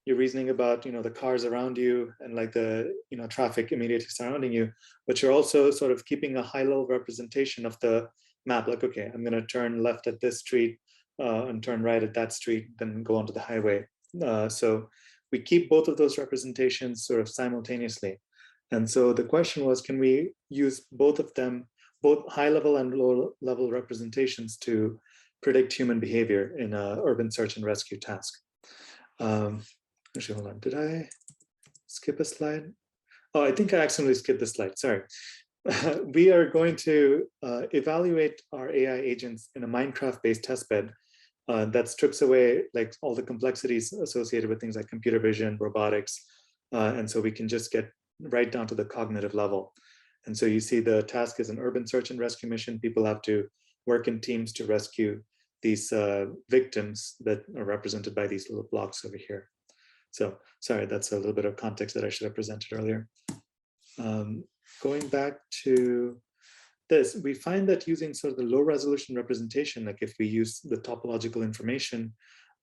you're reasoning about the cars around you and like the traffic immediately surrounding you, but you're also sort of keeping a high-level representation of the map. Like, okay, I'm going to turn left at this street and turn right at that street, then go onto the highway. So we keep both of those representations sort of simultaneously. And so the question was, can we use both of them, both high-level and low-level representations, to predict human behavior in an urban search and rescue task? Actually, hold on, did I skip a slide? Oh, I think I accidentally skipped the slide, sorry. We are going to evaluate our AI agents in a Minecraft-based testbed that strips away like all the complexities associated with things like computer vision, robotics, and so we can just get right down to the cognitive level. And so you see the task is an urban search and rescue mission. People have to work in teams to rescue these victims that are represented by these little blocks over here. So sorry, that's a little bit of context that I should have presented earlier. Going back to this, we find that using sort of the low resolution representation, like if we use the topological information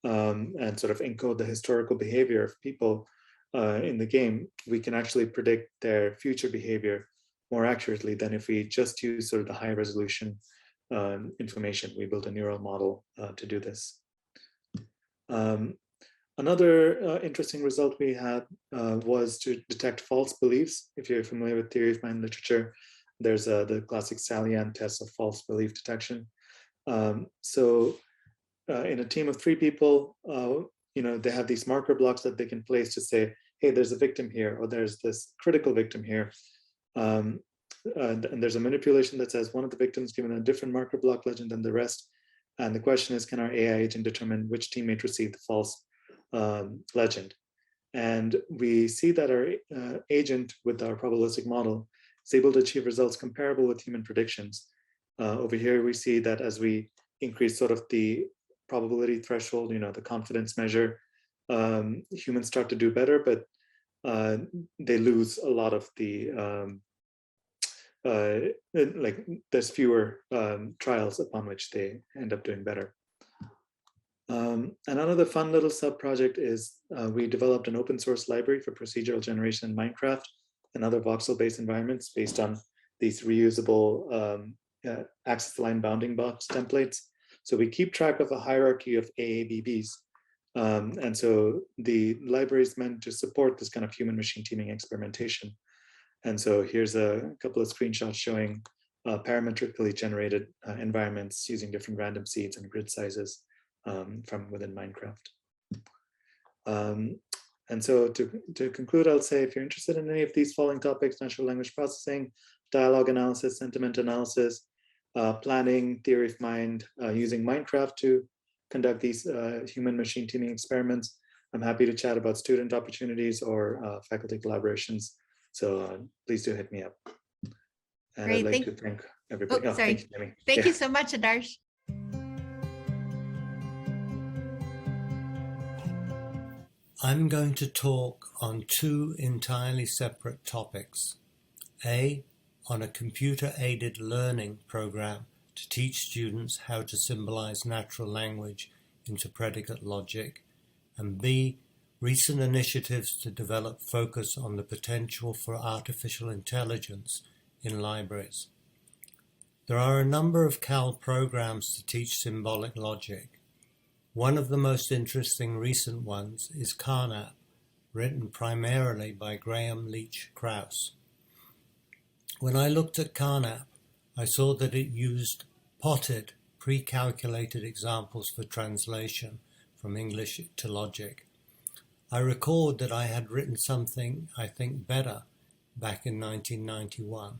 and sort of encode the historical behavior of people in the game, we can actually predict their future behavior more accurately than if we just use sort of the high resolution information. We built a neural model to do this. Another interesting result we had was to detect false beliefs. If you're familiar with theory of mind literature, there's the classic Salian test of false belief detection. So in a team of 3 people, they have these marker blocks that they can place to say, hey, there's a victim here, or there's this critical victim here. And there's a manipulation that says one of the victims given a different marker block legend than the rest. And the question is, can our AI agent determine which teammate received the false legend? And we see that our agent with our probabilistic model is able to achieve results comparable with human predictions. Over here, we see that as we increase sort of the probability threshold, the confidence measure, humans start to do better, but they lose a lot of the, like there's fewer trials upon which they end up doing better. And another fun little sub-project is we developed an open source library for procedural generation in Minecraft and other voxel-based environments based on these reusable access line bounding box templates. So we keep track of a hierarchy of AABBs. And so the library is meant to support this kind of human-machine teaming experimentation. And so here's a couple of screenshots showing parametrically generated environments using different random seeds and grid sizes from within Minecraft. And so to conclude, I'll say if you're interested in any of these following topics: natural language processing, dialogue analysis, sentiment analysis, planning, theory of mind, using Minecraft to conduct these human-machine teaming experiments, I'm happy to chat about student opportunities or faculty collaborations. So please do hit me up. And Great, I'd like to thank everybody. Oh, sorry. Thank you, Jamie. Thank you so much, Adarsh. I'm going to talk on two entirely separate topics. A, on a computer-aided learning program to teach students how to symbolize natural language into predicate logic, and B, recent initiatives to develop focus on the potential for artificial intelligence in libraries. There are a number of Cal programs to teach symbolic logic. One of the most interesting recent ones is Carnap, written primarily by Graham Leach Krauss. When I looked at Carnap, I saw that it used potted, pre-calculated examples for translation from English to logic. I recalled that I had written something I think better back in 1991.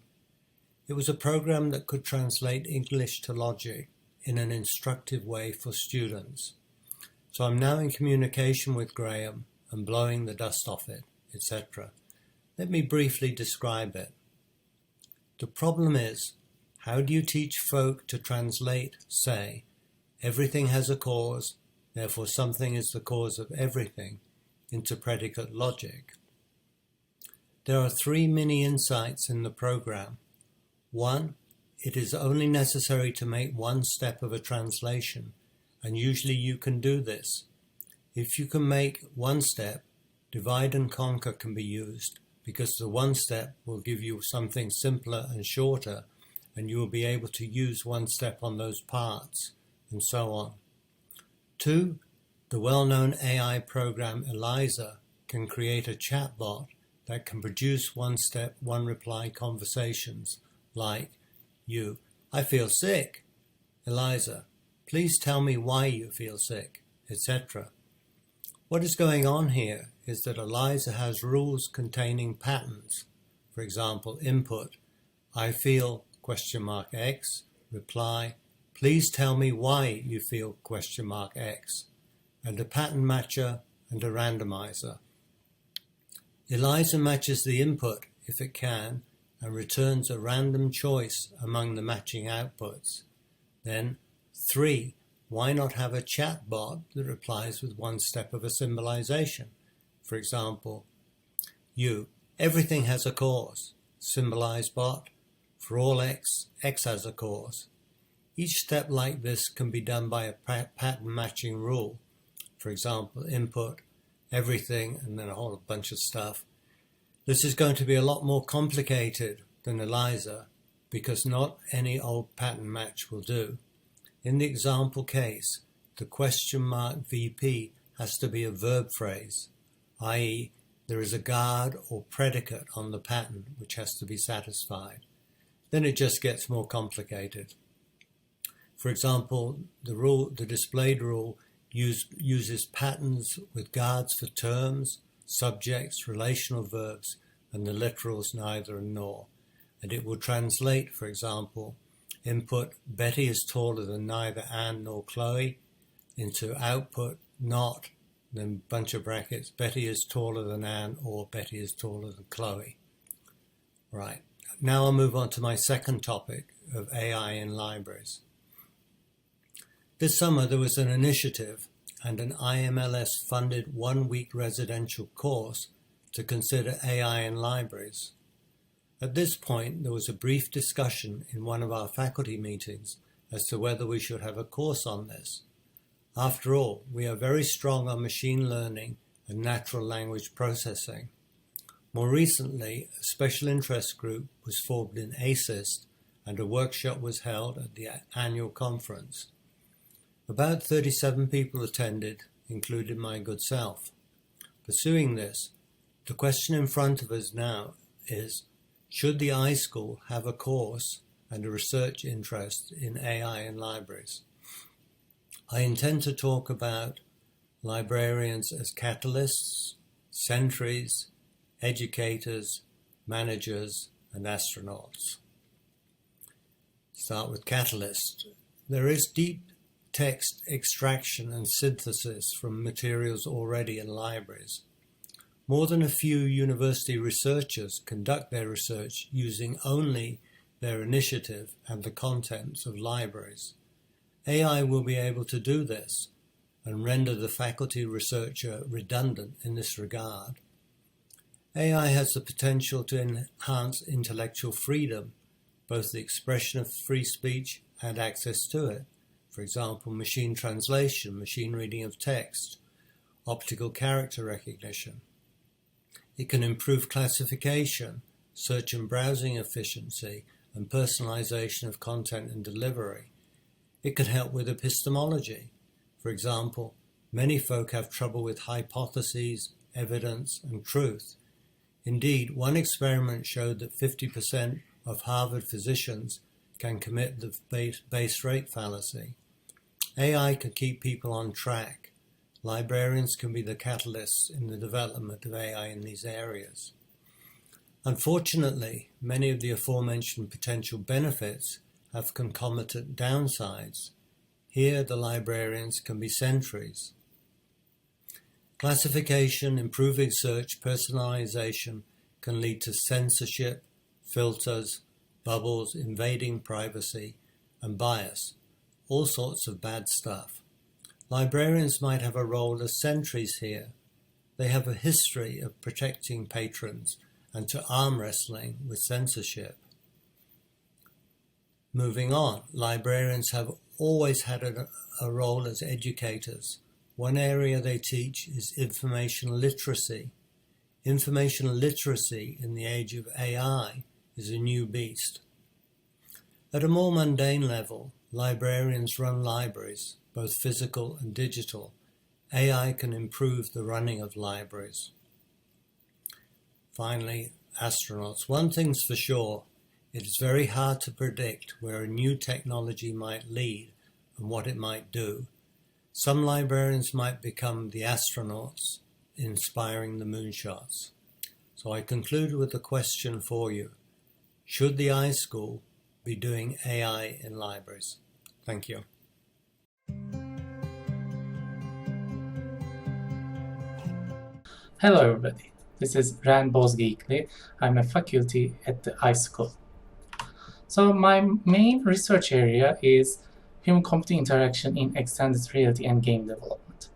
It was a program that could translate English to logic in an instructive way for students. So I'm now in communication with Graham and blowing the dust off it, etc. Let me briefly describe it. The problem is, how do you teach folk to translate, say, everything has a cause, therefore something is the cause of everything, into predicate logic? There are three mini insights in the program. One, it is only necessary to make one step of a translation, and usually you can do this. If you can make one step, divide and conquer can be used, because the one step will give you something simpler and shorter, and you will be able to use one step on those parts, and so on. Two, the well-known AI program Eliza can create a chatbot that can produce one-step, one-reply conversations like, you, I feel sick. Eliza, please tell me why you feel sick, etc. What is going on here is that Eliza has rules containing patterns. For example, input, I feel X, reply, please tell me why you feel X, and a pattern matcher and a randomizer. Eliza matches the input, if it can, and returns a random choice among the matching outputs. Then, 3, why not have a chatbot that replies with one step of a symbolization? For example, you, everything has a cause, SymbolizeBot, for all x, x has a cause. Each step like this can be done by a pattern matching rule. For example, input, everything, and then a whole bunch of stuff. This is going to be a lot more complicated than Eliza because not any old pattern match will do. In the example case, the question mark VP has to be a verb phrase, i.e. there is a guard or predicate on the pattern which has to be satisfied. Then it just gets more complicated. For example, the displayed rule uses patterns with guards for terms, subjects, relational verbs, and the literals neither and nor. And it will translate, for example, input Betty is taller than neither Anne nor Chloe into output not, then bunch of brackets, Betty is taller than Anne or Betty is taller than Chloe. Right, now I'll move on to my second topic of AI in libraries. This summer there was an initiative and an IMLS-funded one-week residential course to consider AI in libraries. At this point, there was a brief discussion in one of our faculty meetings as to whether we should have a course on this. After all, we are very strong on machine learning and natural language processing. More recently, a special interest group was formed in ASIST and a workshop was held at the annual conference. About 37 people attended, including my good self. Pursuing this, the question in front of us now is, should the iSchool have a course and a research interest in AI in libraries? I intend to talk about librarians as catalysts, sentries, educators, managers, and astronauts. Start with catalyst. There is deep text extraction and synthesis from materials already in libraries. More than a few university researchers conduct their research using only their initiative and the contents of libraries. AI will be able to do this and render the faculty researcher redundant in this regard. AI has the potential to enhance intellectual freedom, both the expression of free speech and access to it. For example, machine translation, machine reading of text, optical character recognition. It can improve classification, search and browsing efficiency, and personalization of content and delivery. It can help with epistemology. For example, many folk have trouble with hypotheses, evidence, and truth. Indeed, one experiment showed that 50% of Harvard physicians can commit the base rate fallacy. AI can keep people on track. Librarians can be the catalysts in the development of AI in these areas. Unfortunately, many of the aforementioned potential benefits have concomitant downsides. Here, the librarians can be sentries. Classification, improving search, personalization can lead to censorship, filters, bubbles, invading privacy, and bias, all sorts of bad stuff. Librarians might have a role as sentries here. They have a history of protecting patrons and to arm wrestling with censorship. Moving on, librarians have always had a role as educators. One area they teach is information literacy. Information literacy in the age of AI is a new beast. At a more mundane level, librarians run libraries, both physical and digital. AI can improve the running of libraries. Finally, astronauts. One thing's for sure, it is very hard to predict where a new technology might lead and what it might do. Some librarians might become the astronauts, inspiring the moonshots. So I conclude with a question for you. Should the iSchool be doing AI in libraries? Thank you. Hello everybody, this is Bozgeyikli. I'm a faculty at the iSchool. So my main research area is human-computer interaction in extended reality and game development.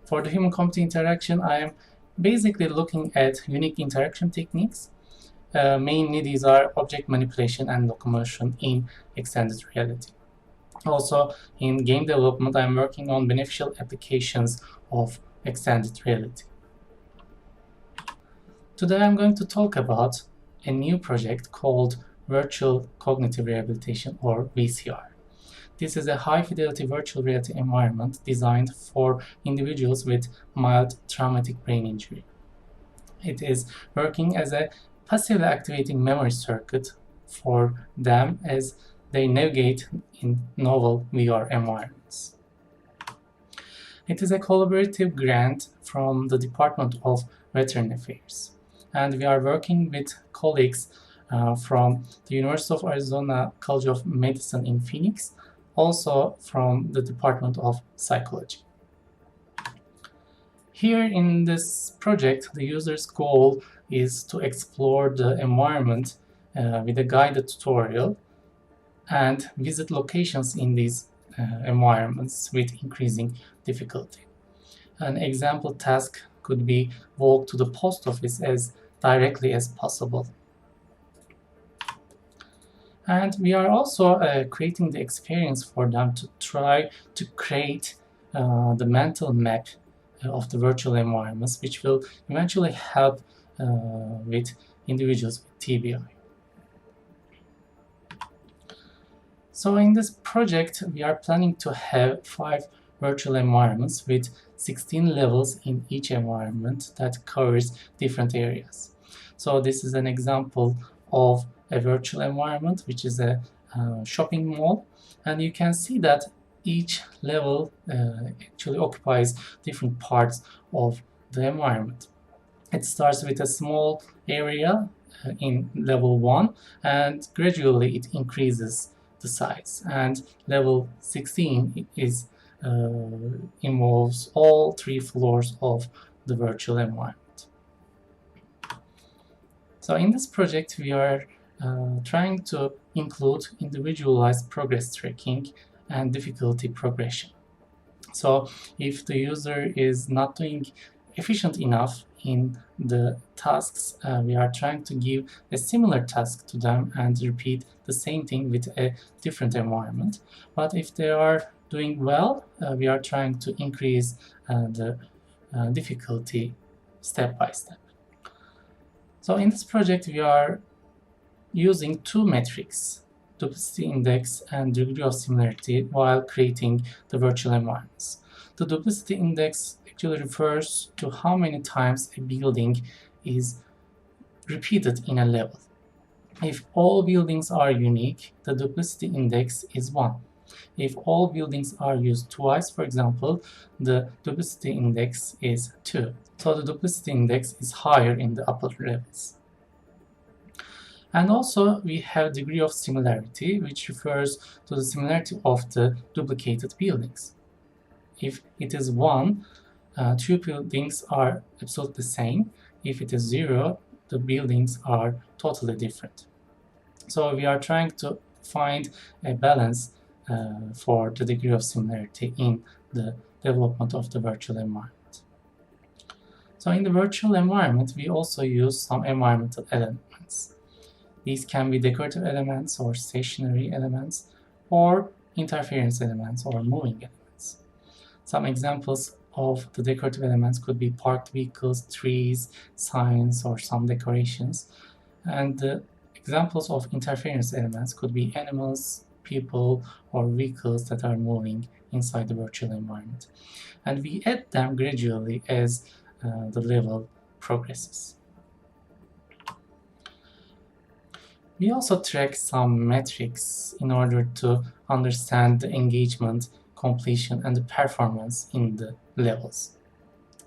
For the human-computer interaction, I am basically looking at unique interaction techniques. Mainly these are object manipulation and locomotion in extended reality. Also, in game development, I'm working on beneficial applications of extended reality. Today I'm going to talk about a new project called Virtual Cognitive Rehabilitation, or VCR. This is a high-fidelity virtual reality environment designed for individuals with mild traumatic brain injury. It is working as a passively activating memory circuit for them as they navigate in novel VR environments. It is a collaborative grant from the Department of Veteran Affairs, and we are working with colleagues from the University of Arizona College of Medicine in Phoenix, also from the Department of Psychology. Here in this project, the user's goal is to explore the environment with a guided tutorial and visit locations in these environments with increasing difficulty. An example task could be walk to the post office as directly as possible. And we are also creating the experience for them to try to create the mental map of the virtual environments, which will eventually help with individuals with TBI. So in this project, we are planning to have 5 virtual environments with 16 levels in each environment that covers different areas. So this is an example of a virtual environment, which is a shopping mall. And you can see that each level actually occupies different parts of the environment. It starts with a small area in level 1, and gradually it increases the size. And level 16 is involves all 3 floors of the virtual environment. So in this project, we are trying to include individualized progress tracking and difficulty progression. So if the user is not doing efficient enough in the tasks, we are trying to give a similar task to them and repeat the same thing with a different environment. But if they are doing well, we are trying to increase the difficulty step by step. So in this project, we are using 2 metrics, duplicity index and degree of similarity, while creating the virtual environments. The duplicity index actually refers to how many times a building is repeated in a level. If all buildings are unique, the duplicity index is 1. If all buildings are used twice, for example, the duplicity index is 2. So the duplicity index is higher in the upper levels. And also we have degree of similarity, which refers to the similarity of the duplicated buildings. If it is 1, 2 buildings are absolutely the same. If it is 0, the buildings are totally different. So we are trying to find a balance for the degree of similarity in the development of the virtual environment. So in the virtual environment, we also use some environmental elements. These can be decorative elements or stationary elements, or interference elements or moving elements. Some examples of the decorative elements could be parked vehicles, trees, signs, or some decorations. And the examples of interference elements could be animals, people, or vehicles that are moving inside the virtual environment. And we add them gradually as the level progresses. We also track some metrics in order to understand the engagement, completion, and the performance in the levels.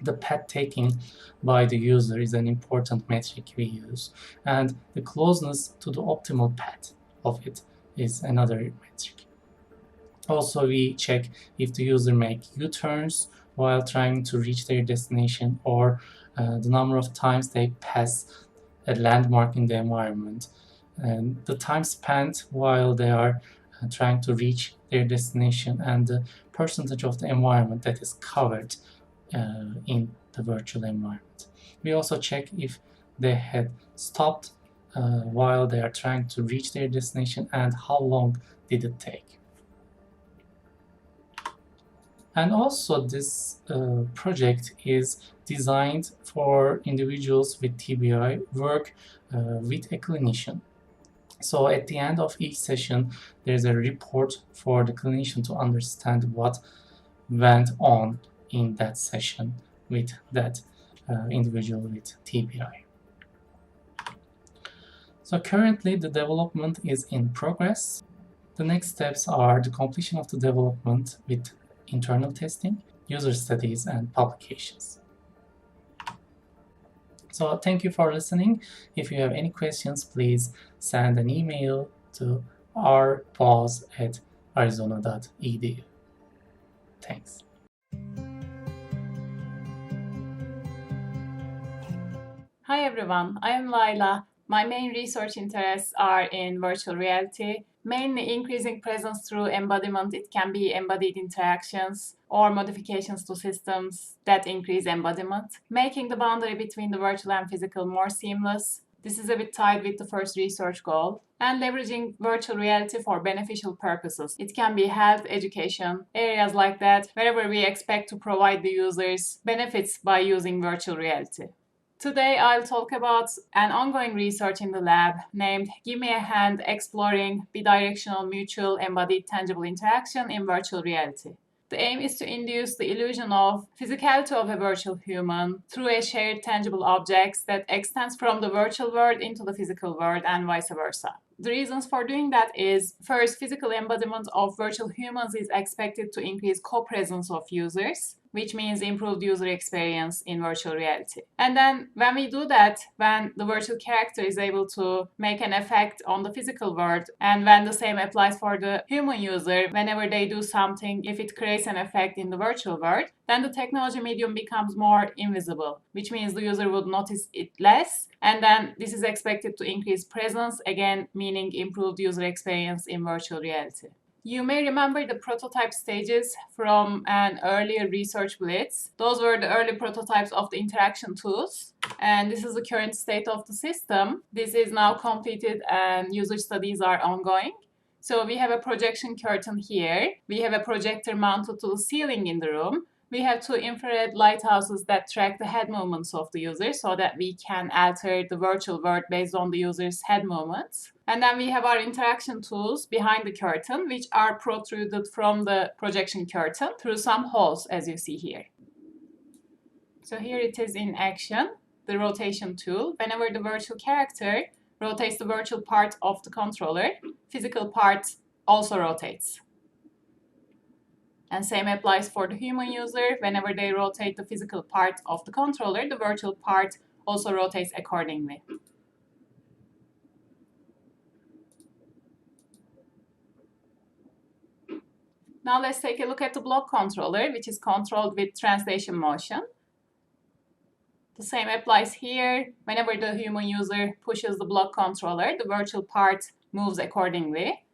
The path taking by the user is an important metric we use, and the closeness to the optimal path of it is another metric. Also, we check if the user makes U-turns while trying to reach their destination, or the number of times they pass a landmark in the environment, and the time spent while they are trying to reach their destination, and the percentage of the environment that is covered in the virtual environment. We also check if they had stopped while they are trying to reach their destination and how long did it take. And also this project is designed for individuals with TBI work with a clinician. So at the end of each session, there's a report for the clinician to understand what went on in that session with that individual with TBI. So currently the development is in progress. The next steps are the completion of the development with internal testing, user studies, and publications. So thank you for listening. If you have any questions, please send an email to rpause@arizona.edu. Thanks. Hi everyone, I am Lila. My main research interests are in virtual reality, mainly increasing presence through embodiment. It can be embodied interactions or modifications to systems that increase embodiment, making the boundary between the virtual and physical more seamless, This is a bit tied with the first research goal. And leveraging virtual reality for beneficial purposes. It can be health, education, areas like that, wherever we expect to provide the users benefits by using virtual reality. Today, I'll talk about an ongoing research in the lab named Give Me a Hand Exploring Bidirectional Mutual Embodied Tangible Interaction in Virtual Reality. The aim is to induce the illusion of physicality of a virtual human through a shared tangible objects that extends from the virtual world into the physical world and vice versa. The reasons for doing that is, first, physical embodiment of virtual humans is expected to increase co-presence of users, which means improved user experience in virtual reality. And then when we do that, when the virtual character is able to make an effect on the physical world, and when the same applies for the human user, whenever they do something, if it creates an effect in the virtual world, then the technology medium becomes more invisible, which means the user would notice it less. And then this is expected to increase presence, again, meaning improved user experience in virtual reality. You may remember the prototype stages from an earlier Research Blitz. Those were the early prototypes of the interaction tools. And this is the current state of the system. This is now completed and user studies are ongoing. So we have a projection curtain here. We have a projector mounted to the ceiling in the room. We have two infrared lighthouses that track the head movements of the user so that we can alter the virtual world based on the user's head movements. And then we have our interaction tools behind the curtain, which are protruded from the projection curtain through some holes, as you see here. So here it is in action, the rotation tool. Whenever the virtual character rotates the virtual part of the controller, physical part also rotates. And same applies for the human user. Whenever they rotate the physical part of the controller, the virtual part also rotates accordingly. Now let's take a look at the block controller, which is controlled with translation motion. The same applies here. Whenever the human user pushes the block controller, the virtual part moves accordingly.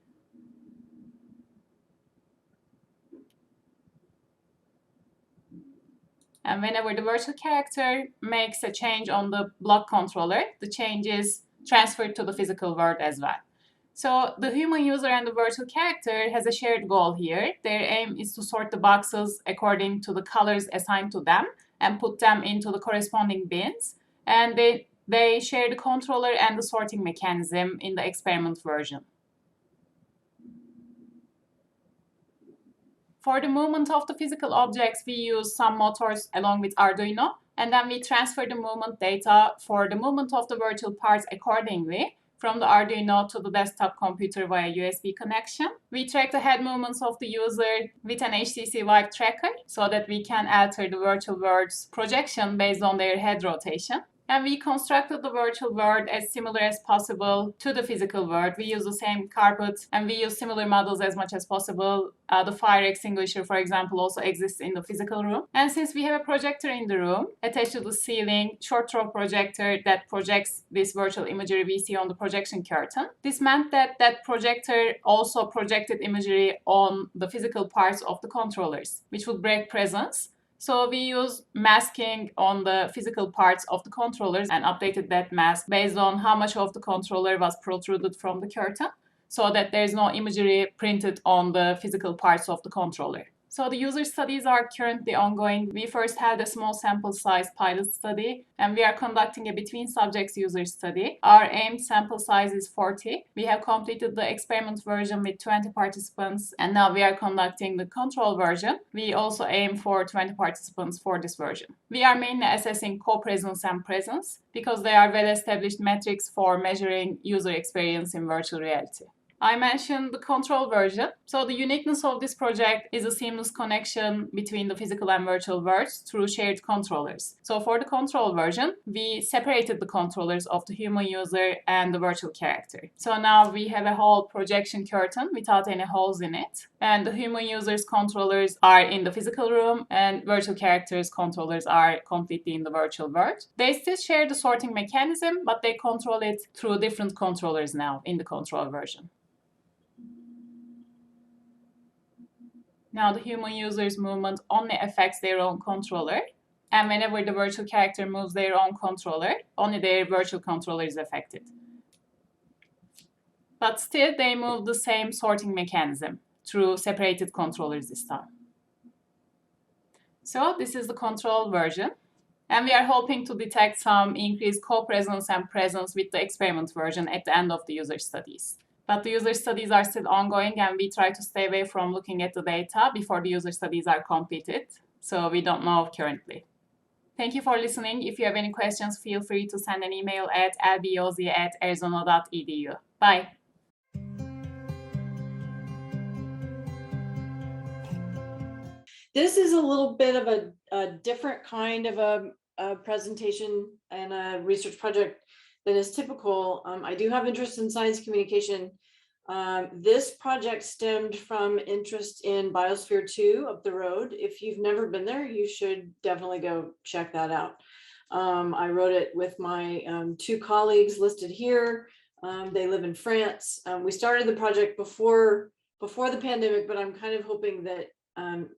And whenever the virtual character makes a change on the block controller, the change is transferred to the physical world as well. So the human user and the virtual character has a shared goal here. Their aim is to sort the boxes according to the colors assigned to them and put them into the corresponding bins. And they share the controller and the sorting mechanism in the experiment version. For the movement of the physical objects, we use some motors along with Arduino, and then we transfer the movement data for the movement of the virtual parts accordingly from the Arduino to the desktop computer via USB connection. We track the head movements of the user with an HTC Vive tracker so that we can alter the virtual world's projection based on their head rotation. And we constructed the virtual world as similar as possible to the physical world. We use the same carpet and we use similar models as much as possible. The fire extinguisher, for example, also exists in the physical room. And since we have a projector in the room attached to the ceiling, short throw projector that projects this virtual imagery we see on the projection curtain, this meant that that projector also projected imagery on the physical parts of the controllers, which would break presence. So we use masking on the physical parts of the controllers and updated that mask based on how much of the controller was protruded from the curtain so that there is no imagery printed on the physical parts of the controller. So the user studies are currently ongoing. We first had a small sample size pilot study, and we are conducting a between subjects user study. Our aimed sample size is 40. We have completed the experiment version with 20 participants, and now we are conducting the control version. We also aim for 20 participants for this version. We are mainly assessing co-presence and presence because they are well-established metrics for measuring user experience in virtual reality. I mentioned the control version. So the uniqueness of this project is a seamless connection between the physical and virtual worlds through shared controllers. So for the control version, we separated the controllers of the human user and the virtual character. So now we have a whole projection curtain without any holes in it. And the human user's controllers are in the physical room and virtual character's controllers are completely in the virtual world. They still share the sorting mechanism, but they control it through different controllers now in the control version. Now the human user's movement only affects their own controller. and whenever the virtual character moves their own controller, only their virtual controller is affected. But still, they move the same sorting mechanism through separated controllers this time. So this is the control version. And we are hoping to detect some increased co-presence and presence with the experiment version at the end of the user studies. But the user studies are still ongoing, and we try to stay away from looking at the data before the user studies are completed. So we don't know currently. Thank you for listening. If you have any questions, feel free to send an email at lboz@arizona.edu. Bye. This is a little bit of a different kind of a presentation and a research project than is typical. I do have interest in science communication. This project stemmed from interest in Biosphere 2 up the road. If you've never been there, you should definitely go check that out. I wrote it with my two colleagues listed here. They live in France. We started the project before the pandemic, but I'm kind of hoping that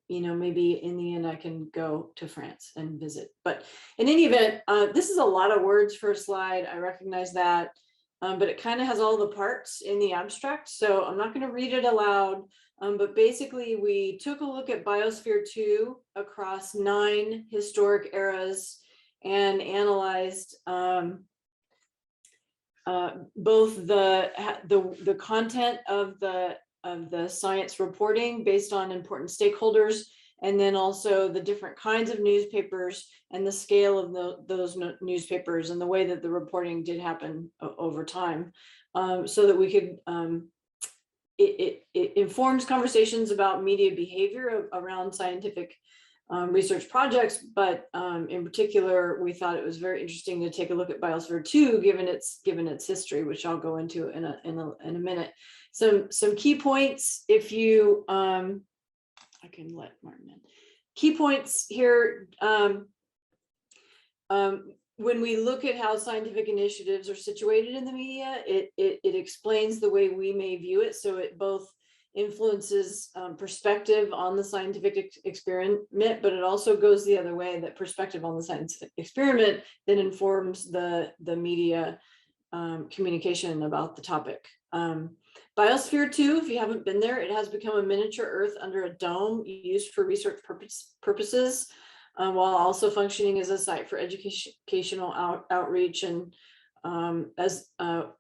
maybe in the end I can go to France and visit. But in any event, this is a lot of words for a slide. I recognize that, but it kind of has all the parts in the abstract. So I'm not going to read it aloud, but basically we took a look at Biosphere 2 across 9 historic eras and analyzed both the content of the science reporting based on important stakeholders, and then also the different kinds of newspapers and the scale of those newspapers and the way that the reporting did happen over time, so that we could, it informs conversations about media behavior around scientific research projects, but in particular, we thought it was very interesting to take a look at Biosphere 2, given its history, which I'll go into in a minute. Some key points, if you, I can let Martin in. Key points here, when we look at how scientific initiatives are situated in the media, it explains the way we may view it. So it both influences perspective on the scientific experiment, but it also goes the other way, that perspective on the scientific experiment then informs the media communication about the topic. Biosphere 2, if you haven't been there, it has become a miniature Earth under a dome used for research purposes, while also functioning as a site for educational outreach. And as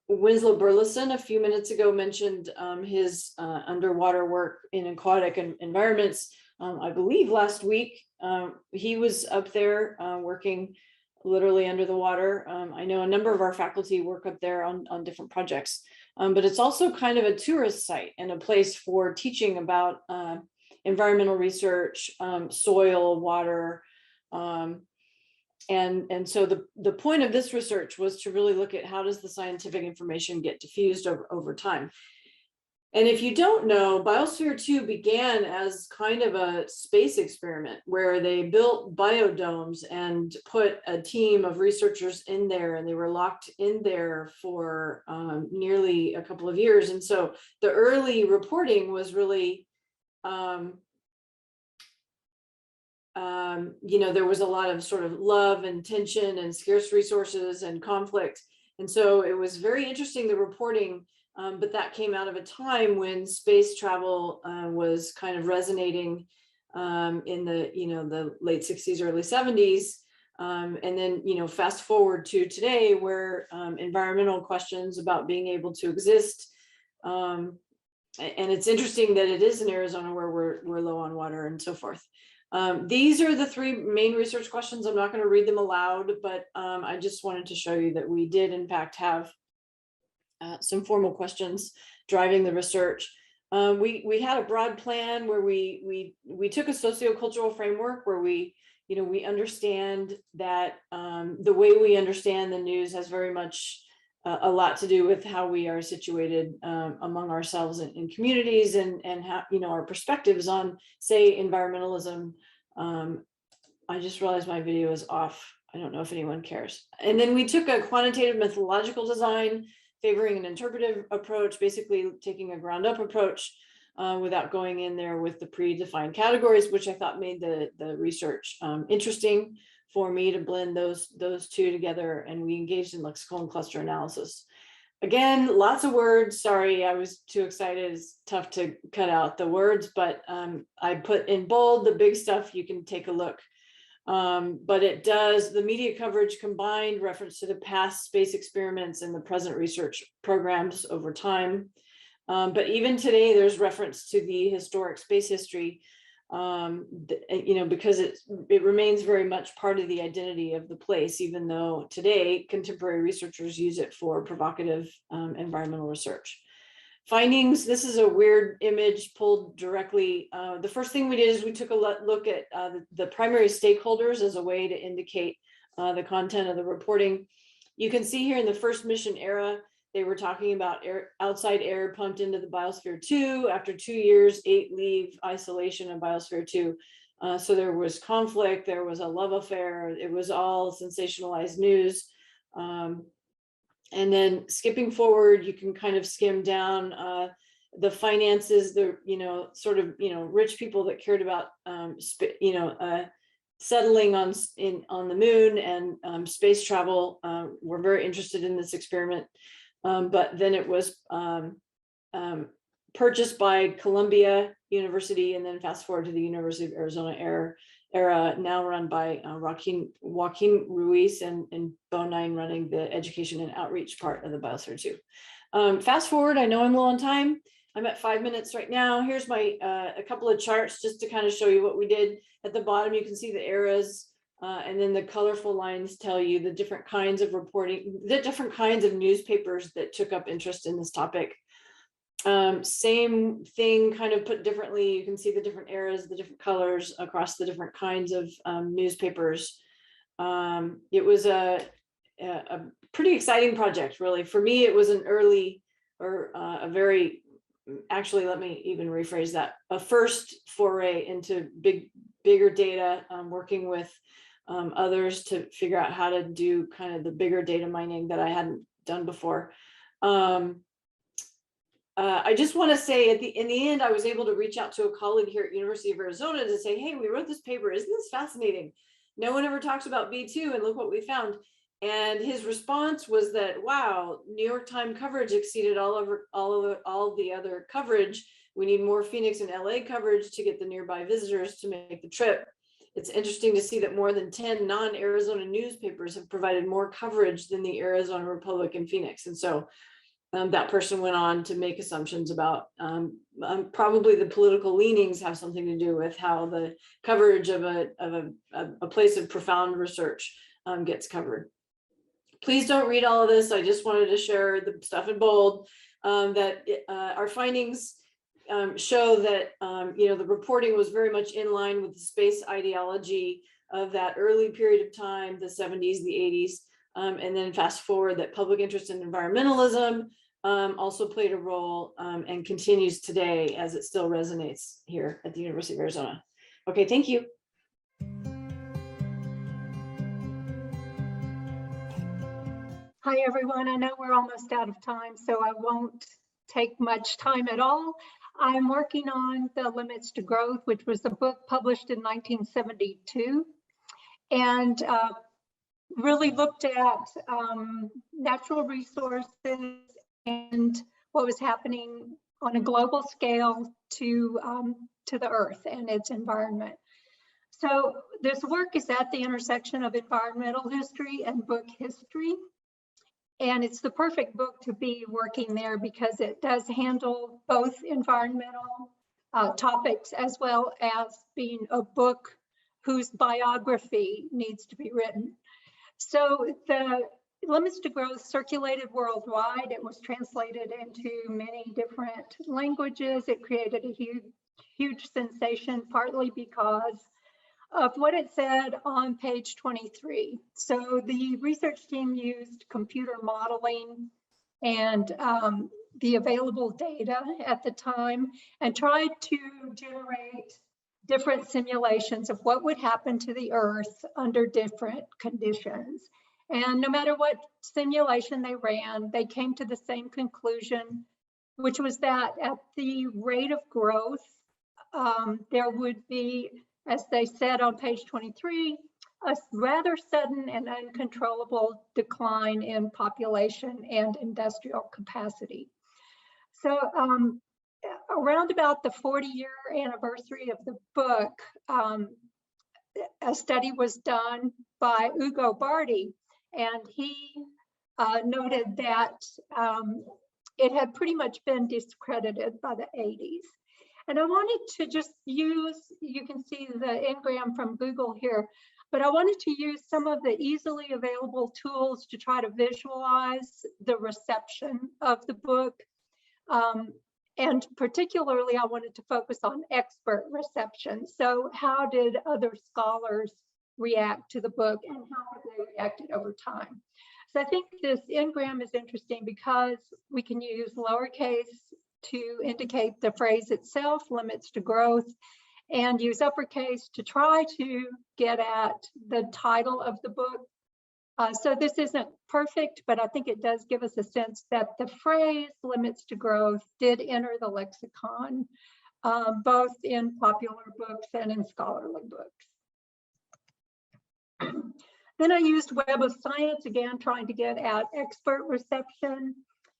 Winslow Burleson a few minutes ago mentioned his underwater work in aquatic environments, I believe last week he was up there working literally under the water. I know a number of our faculty work up there on different projects, but it's also kind of a tourist site and a place for teaching about environmental research, soil, water, and so the point of this research was to really look at how does the scientific information get diffused over time. And if you don't know, Biosphere 2 began as kind of a space experiment where they built biodomes and put a team of researchers in there, and they were locked in there for nearly a couple of years. And so the early reporting was really, there was a lot of sort of love and tension and scarce resources and conflict. And so it was very interesting, the reporting. But that came out of a time when space travel was kind of resonating in the late 60s, early 70s. And then, fast forward to today, where environmental questions about being able to exist. And it's interesting that it is in Arizona where we're low on water and so forth. These are the 3 main research questions. I'm not going to read them aloud, but I just wanted to show you that we did in fact have some formal questions driving the research. We had a broad plan where we took a sociocultural framework where we understand that the way we understand the news has very much a lot to do with how we are situated among ourselves in communities, and how our perspectives on, say, environmentalism. I just realized my video is off. I don't know if anyone cares. And then we took a quantitative methodological design, favoring an interpretive approach, basically taking a ground up approach without going in there with the predefined categories, which I thought made the research interesting. for me to blend those two together, and we engaged in lexical and cluster analysis. Again, lots of words. Sorry, I was too excited. It's tough to cut out the words, but I put in bold the big stuff. You can take a look. But it does, the media coverage combined reference to the past space experiments and the present research programs over time. But even today, there's reference to the historic space history, because it remains very much part of the identity of the place, even though today contemporary researchers use it for provocative environmental research. Findings, this is a weird image pulled directly. The first thing we did is we took a look at the primary stakeholders as a way to indicate the content of the reporting. You can see here in the first mission era, they were talking about outside air pumped into the Biosphere 2. After 2 years, 8 leave isolation of Biosphere 2. So there was conflict, there was a love affair, it was all sensationalized news. And then skipping forward, you can kind of skim down the finances, the rich people that cared about settling on the moon and space travel were very interested in this experiment. But then it was purchased by Columbia University, and then fast forward to the University of Arizona era, now run by Joaquin Ruiz and Bo9 running the education and outreach part of the Biosphere 2. Fast forward, I know I'm low on time. I'm at 5 minutes right now. Here's my a couple of charts just to kind of show you what we did. At the bottom, you can see the eras, and then the colorful lines tell you the different kinds of reporting, the different kinds of newspapers that took up interest in this topic. Same thing, kind of put differently. You can see the different eras, the different colors across the different kinds of newspapers. It was a pretty exciting project, really. For me, it was an early or a very, actually, let me even rephrase that, a first foray into bigger data, working with others to figure out how to do kind of the bigger data mining that I hadn't done before. I just want to say in the end, I was able to reach out to a colleague here at University of Arizona to say, hey, we wrote this paper. Isn't this fascinating? No one ever talks about B2, and look what we found. And his response was that, wow, New York Times coverage exceeded all the other coverage. We need more Phoenix and LA coverage to get the nearby visitors to make the trip. It's interesting to see that more than 10 non-Arizona newspapers have provided more coverage than the Arizona Republic in Phoenix. And so that person went on to make assumptions about probably the political leanings have something to do with how the coverage of a place of profound research gets covered. Please don't read all of this. I just wanted to share the stuff in bold that our findings show that the reporting was very much in line with the space ideology of that early period of time, the 70s, the 80s. And then fast forward, that public interest in environmentalism also played a role and continues today as it still resonates here at the University of Arizona. Okay, thank you. Hi, everyone. I know we're almost out of time, so I won't take much time at all. I'm working on The Limits to Growth, which was a book published in 1972. And really looked at natural resources and what was happening on a global scale to the Earth and its environment. So this work is at the intersection of environmental history and book history. And it's the perfect book to be working there because it does handle both environmental topics as well as being a book whose biography needs to be written. So the Limits to Growth circulated worldwide. It was translated into many different languages. It created a huge sensation, partly because of what it said on page 23. So the research team used computer modeling and the available data at the time and tried to generate different simulations of what would happen to the Earth under different conditions. And no matter what simulation they ran, they came to the same conclusion, which was that at the rate of growth, there would be, as they said on page 23, a rather sudden and uncontrollable decline in population and industrial capacity. So around about the 40-year anniversary of the book, a study was done by Ugo Bardi, and he noted that it had pretty much been discredited by the 80s. And I wanted to just use, you can see the engram from Google here, but I wanted to use some of the easily available tools to try to visualize the reception of the book. And particularly, I wanted to focus on expert reception. So how did other scholars react to the book, and how have they reacted over time? So I think this engram is interesting because we can use lowercase to indicate the phrase itself, limits to growth, and use uppercase to try to get at the title of the book. So this isn't perfect, but I think it does give us a sense that the phrase limits to growth did enter the lexicon, both in popular books and in scholarly books. Then I used Web of Science, again, trying to get at expert reception.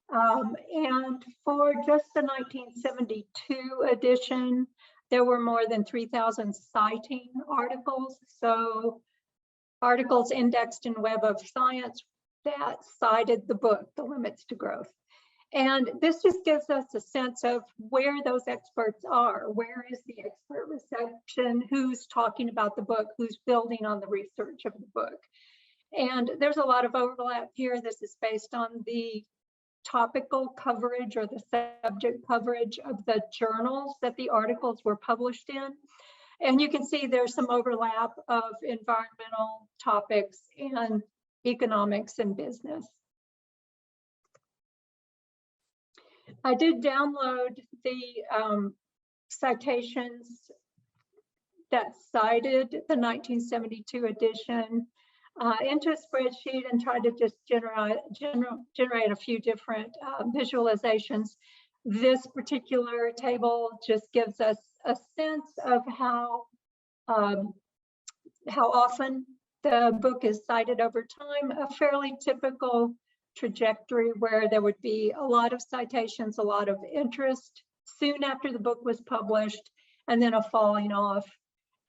And for just the 1972 edition, there were more than 3,000 citing articles. So articles indexed in Web of Science that cited the book, The Limits to Growth. And this just gives us a sense of where those experts are. Where is the expert reception? Who's talking about the book? Who's building on the research of the book? And there's a lot of overlap here. This is based on the topical coverage or the subject coverage of the journals that the articles were published in. And you can see there's some overlap of environmental topics and economics and business. I did download the citations that cited the 1972 edition into a spreadsheet and tried to just generate a few different visualizations. This particular table just gives us a sense of how often the book is cited over time, a fairly typical trajectory where there would be a lot of citations, a lot of interest soon after the book was published, and then a falling off,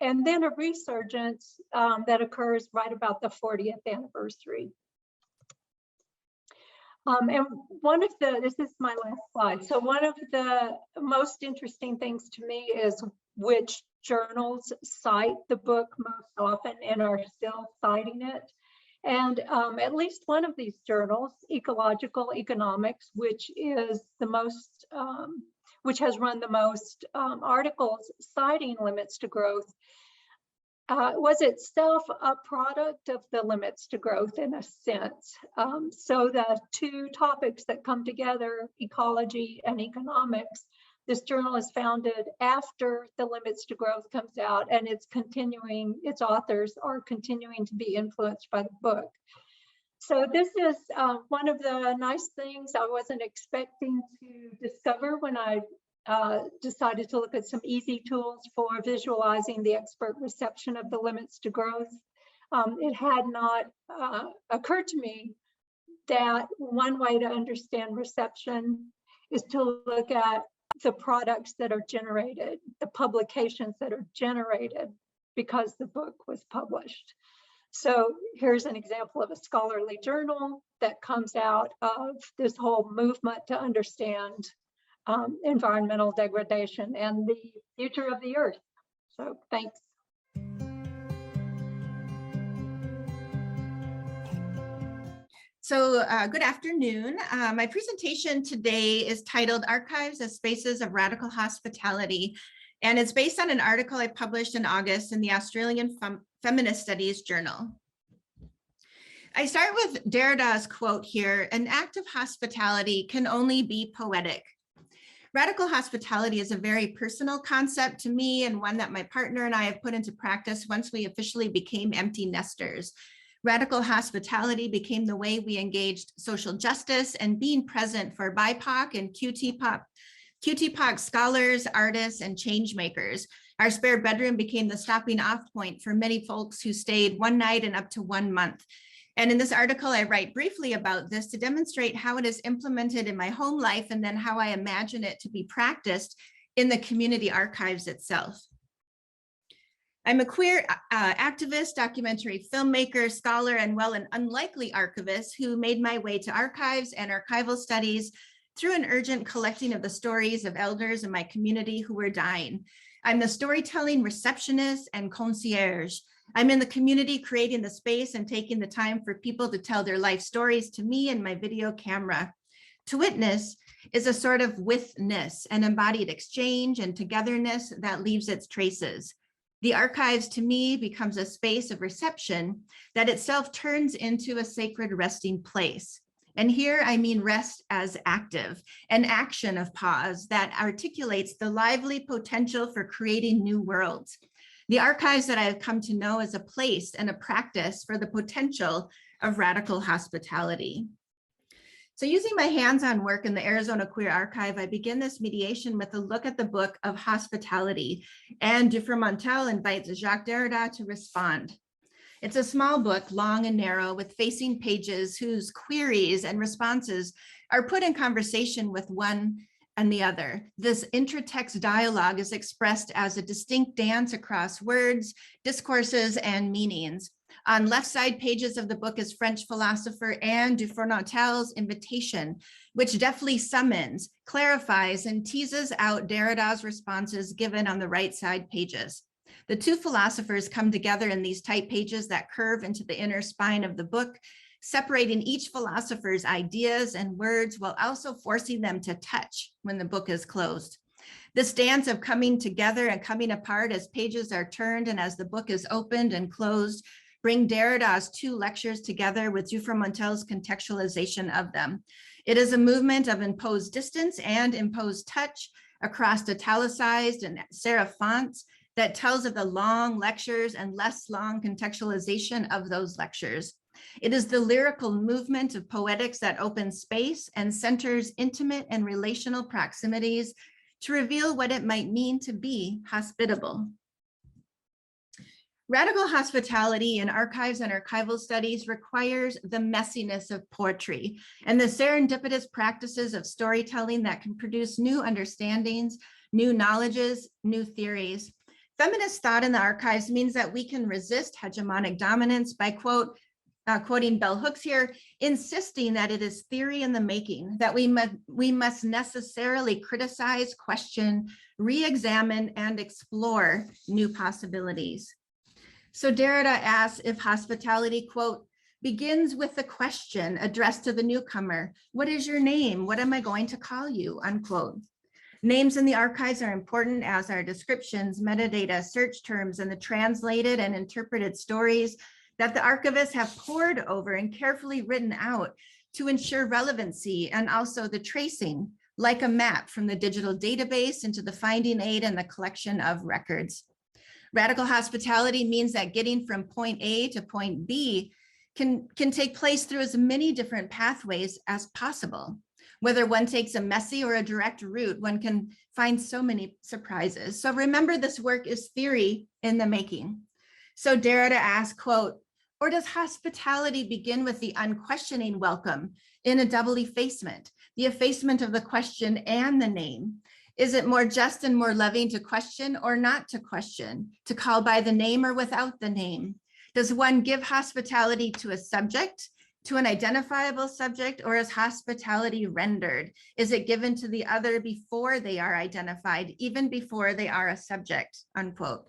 and then a resurgence that occurs right about the 40th anniversary. And one of the, this is my last slide. So one of the most interesting things to me is which journals cite the book most often and are still citing it. And at least one of these journals, Ecological Economics, which is the most, which has run the most articles citing limits to growth, was itself a product of the limits to growth in a sense. So the two topics that come together, ecology and economics, this journal is founded after the limits to growth comes out, and it's continuing, its authors are continuing to be influenced by the book. So this is one of the nice things I wasn't expecting to discover when I decided to look at some easy tools for visualizing the expert reception of the limits to growth. It had not occurred to me that one way to understand reception is to look at the products that are generated, the publications that are generated because the book was published. So here's an example of a scholarly journal that comes out of this whole movement to understand environmental degradation and the future of the earth. So thanks. So good afternoon. My presentation today is titled Archives as Spaces of Radical Hospitality, and it's based on an article I published in August in the Australian Feminist Studies Journal. I start with Derrida's quote here: "An act of hospitality can only be poetic." Radical hospitality is a very personal concept to me, and one that my partner and I have put into practice once we officially became empty nesters. Radical hospitality became the way we engaged social justice and being present for BIPOC and QTPOC scholars, artists, and change makers. Our spare bedroom became the stopping off point for many folks who stayed one night and up to 1 month. And in this article, I write briefly about this to demonstrate how it is implemented in my home life and then how I imagine it to be practiced in the community archives itself. I'm a queer activist, documentary filmmaker, scholar, and well, an unlikely archivist who made my way to archives and archival studies through an urgent collecting of the stories of elders in my community who were dying. I'm the storytelling receptionist and concierge. I'm in the community creating the space and taking the time for people to tell their life stories to me and my video camera. To witness is a sort of withness, an embodied exchange and togetherness that leaves its traces. The archives to me becomes a space of reception that itself turns into a sacred resting place. And here I mean rest as active, an action of pause that articulates the lively potential for creating new worlds. The archives that I have come to know as a place and a practice for the potential of radical hospitality. So using my hands-on work in the Arizona Queer Archive, I begin this mediation with a look at the book of hospitality, and Dufour-Montel invites Jacques Derrida to respond. It's a small book, long and narrow, with facing pages whose queries and responses are put in conversation with one and the other. This intertext dialogue is expressed as a distinct dance across words, discourses, and meanings. On left side pages of the book is French philosopher Anne Dufour-Montel's invitation, which deftly summons, clarifies, and teases out Derrida's responses given on the right side pages. The two philosophers come together in these tight pages that curve into the inner spine of the book, separating each philosopher's ideas and words while also forcing them to touch when the book is closed. This dance of coming together and coming apart as pages are turned and as the book is opened and closed bring Derrida's two lectures together with Dufour-Montel's contextualization of them. It is a movement of imposed distance and imposed touch across italicized and serif fonts that tells of the long lectures and less long contextualization of those lectures. It is the lyrical movement of poetics that opens space and centers intimate and relational proximities to reveal what it might mean to be hospitable. Radical hospitality in archives and archival studies requires the messiness of poetry and the serendipitous practices of storytelling that can produce new understandings, new knowledges, new theories. Feminist thought in the archives means that we can resist hegemonic dominance by quoting bell hooks here, insisting that it is theory in the making, that we must necessarily criticize, question, re-examine, and explore new possibilities. So Derrida asks if hospitality, quote, begins with the question addressed to the newcomer, what is your name? What am I going to call you? Unquote. Names in the archives are important as are descriptions, metadata, search terms, and the translated and interpreted stories that the archivists have pored over and carefully written out to ensure relevancy, and also the tracing, like a map from the digital database into the finding aid and the collection of records. Radical hospitality means that getting from point A to point B can take place through as many different pathways as possible. Whether one takes a messy or a direct route, one can find so many surprises. So remember, this work is theory in the making. So Derrida asks, quote, or does hospitality begin with the unquestioning welcome in a double effacement, the effacement of the question and the name? Is it more just and more loving to question or not to question, to call by the name or without the name? Does one give hospitality to a subject, to an identifiable subject, or is hospitality rendered? Is it given to the other before they are identified, even before they are a subject, unquote.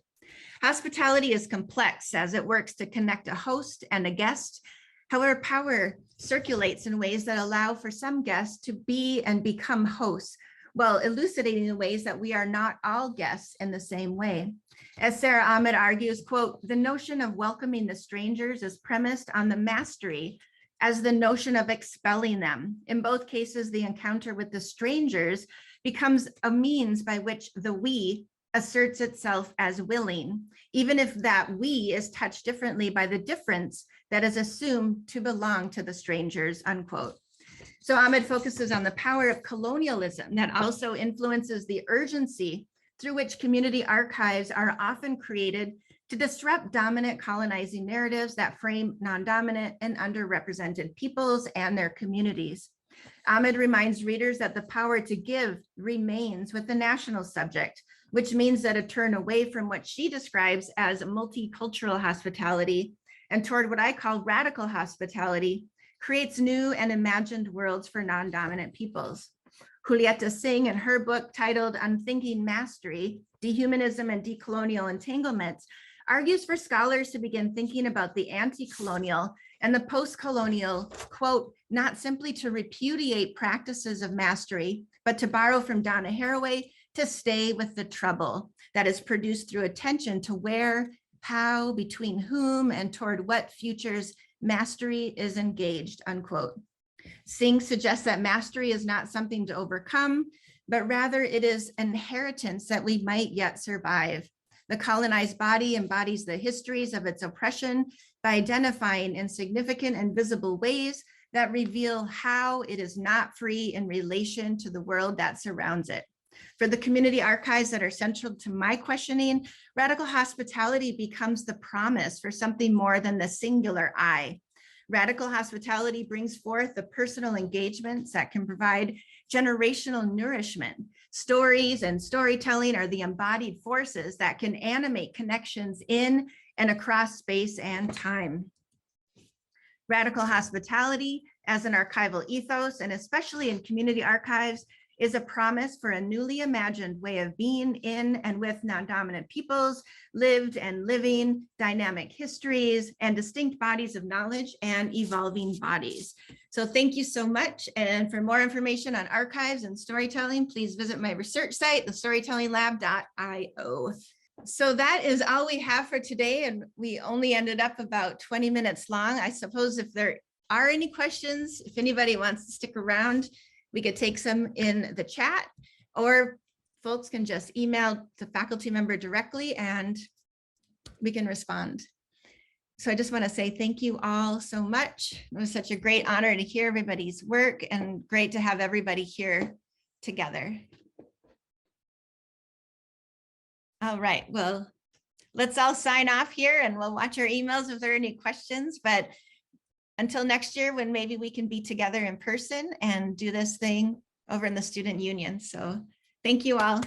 Hospitality is complex as it works to connect a host and a guest. However, power circulates in ways that allow for some guests to be and become hosts, while elucidating the ways that we are not all guests in the same way. As Sarah Ahmed argues, quote, the notion of welcoming the strangers is premised on the mastery as the notion of expelling them. In both cases, the encounter with the strangers becomes a means by which the we asserts itself as willing, even if that we is touched differently by the difference that is assumed to belong to the strangers, unquote. So Ahmed focuses on the power of colonialism that also influences the urgency through which community archives are often created to disrupt dominant colonizing narratives that frame non-dominant and underrepresented peoples and their communities. Ahmed reminds readers that the power to give remains with the national subject, which means that a turn away from what she describes as multicultural hospitality and toward what I call radical hospitality creates new and imagined worlds for non-dominant peoples. Julieta Singh, in her book titled Unthinking Mastery, Dehumanism and Decolonial Entanglements, argues for scholars to begin thinking about the anti-colonial and the post-colonial, quote, not simply to repudiate practices of mastery, but to borrow from Donna Haraway, to stay with the trouble that is produced through attention to where, how, between whom, and toward what futures mastery is engaged, unquote. Singh suggests that mastery is not something to overcome, but rather it is an inheritance that we might yet survive. The colonized body embodies the histories of its oppression by identifying in significant and visible ways that reveal how it is not free in relation to the world that surrounds it. For the community archives that are central to my questioning, radical hospitality becomes the promise for something more than the singular I. Radical hospitality brings forth the personal engagements that can provide generational nourishment. Stories and storytelling are the embodied forces that can animate connections in and across space and time. Radical hospitality as an archival ethos, and especially in community archives, is a promise for a newly imagined way of being in and with non-dominant peoples, lived and living dynamic histories, and distinct bodies of knowledge and evolving bodies. So thank you so much. And for more information on archives and storytelling, please visit my research site, thestorytellinglab.io. So that is all we have for today. And we only ended up about 20 minutes long. I suppose if there are any questions, if anybody wants to stick around, we could take some in the chat, or folks can just email the faculty member directly and we can respond. So I just want to say thank you all so much. It was such a great honor to hear everybody's work and great to have everybody here together. All right, well, let's all sign off here and we'll watch our emails if there are any questions, but until next year, when maybe we can be together in person and do this thing over in the student union. So thank you all.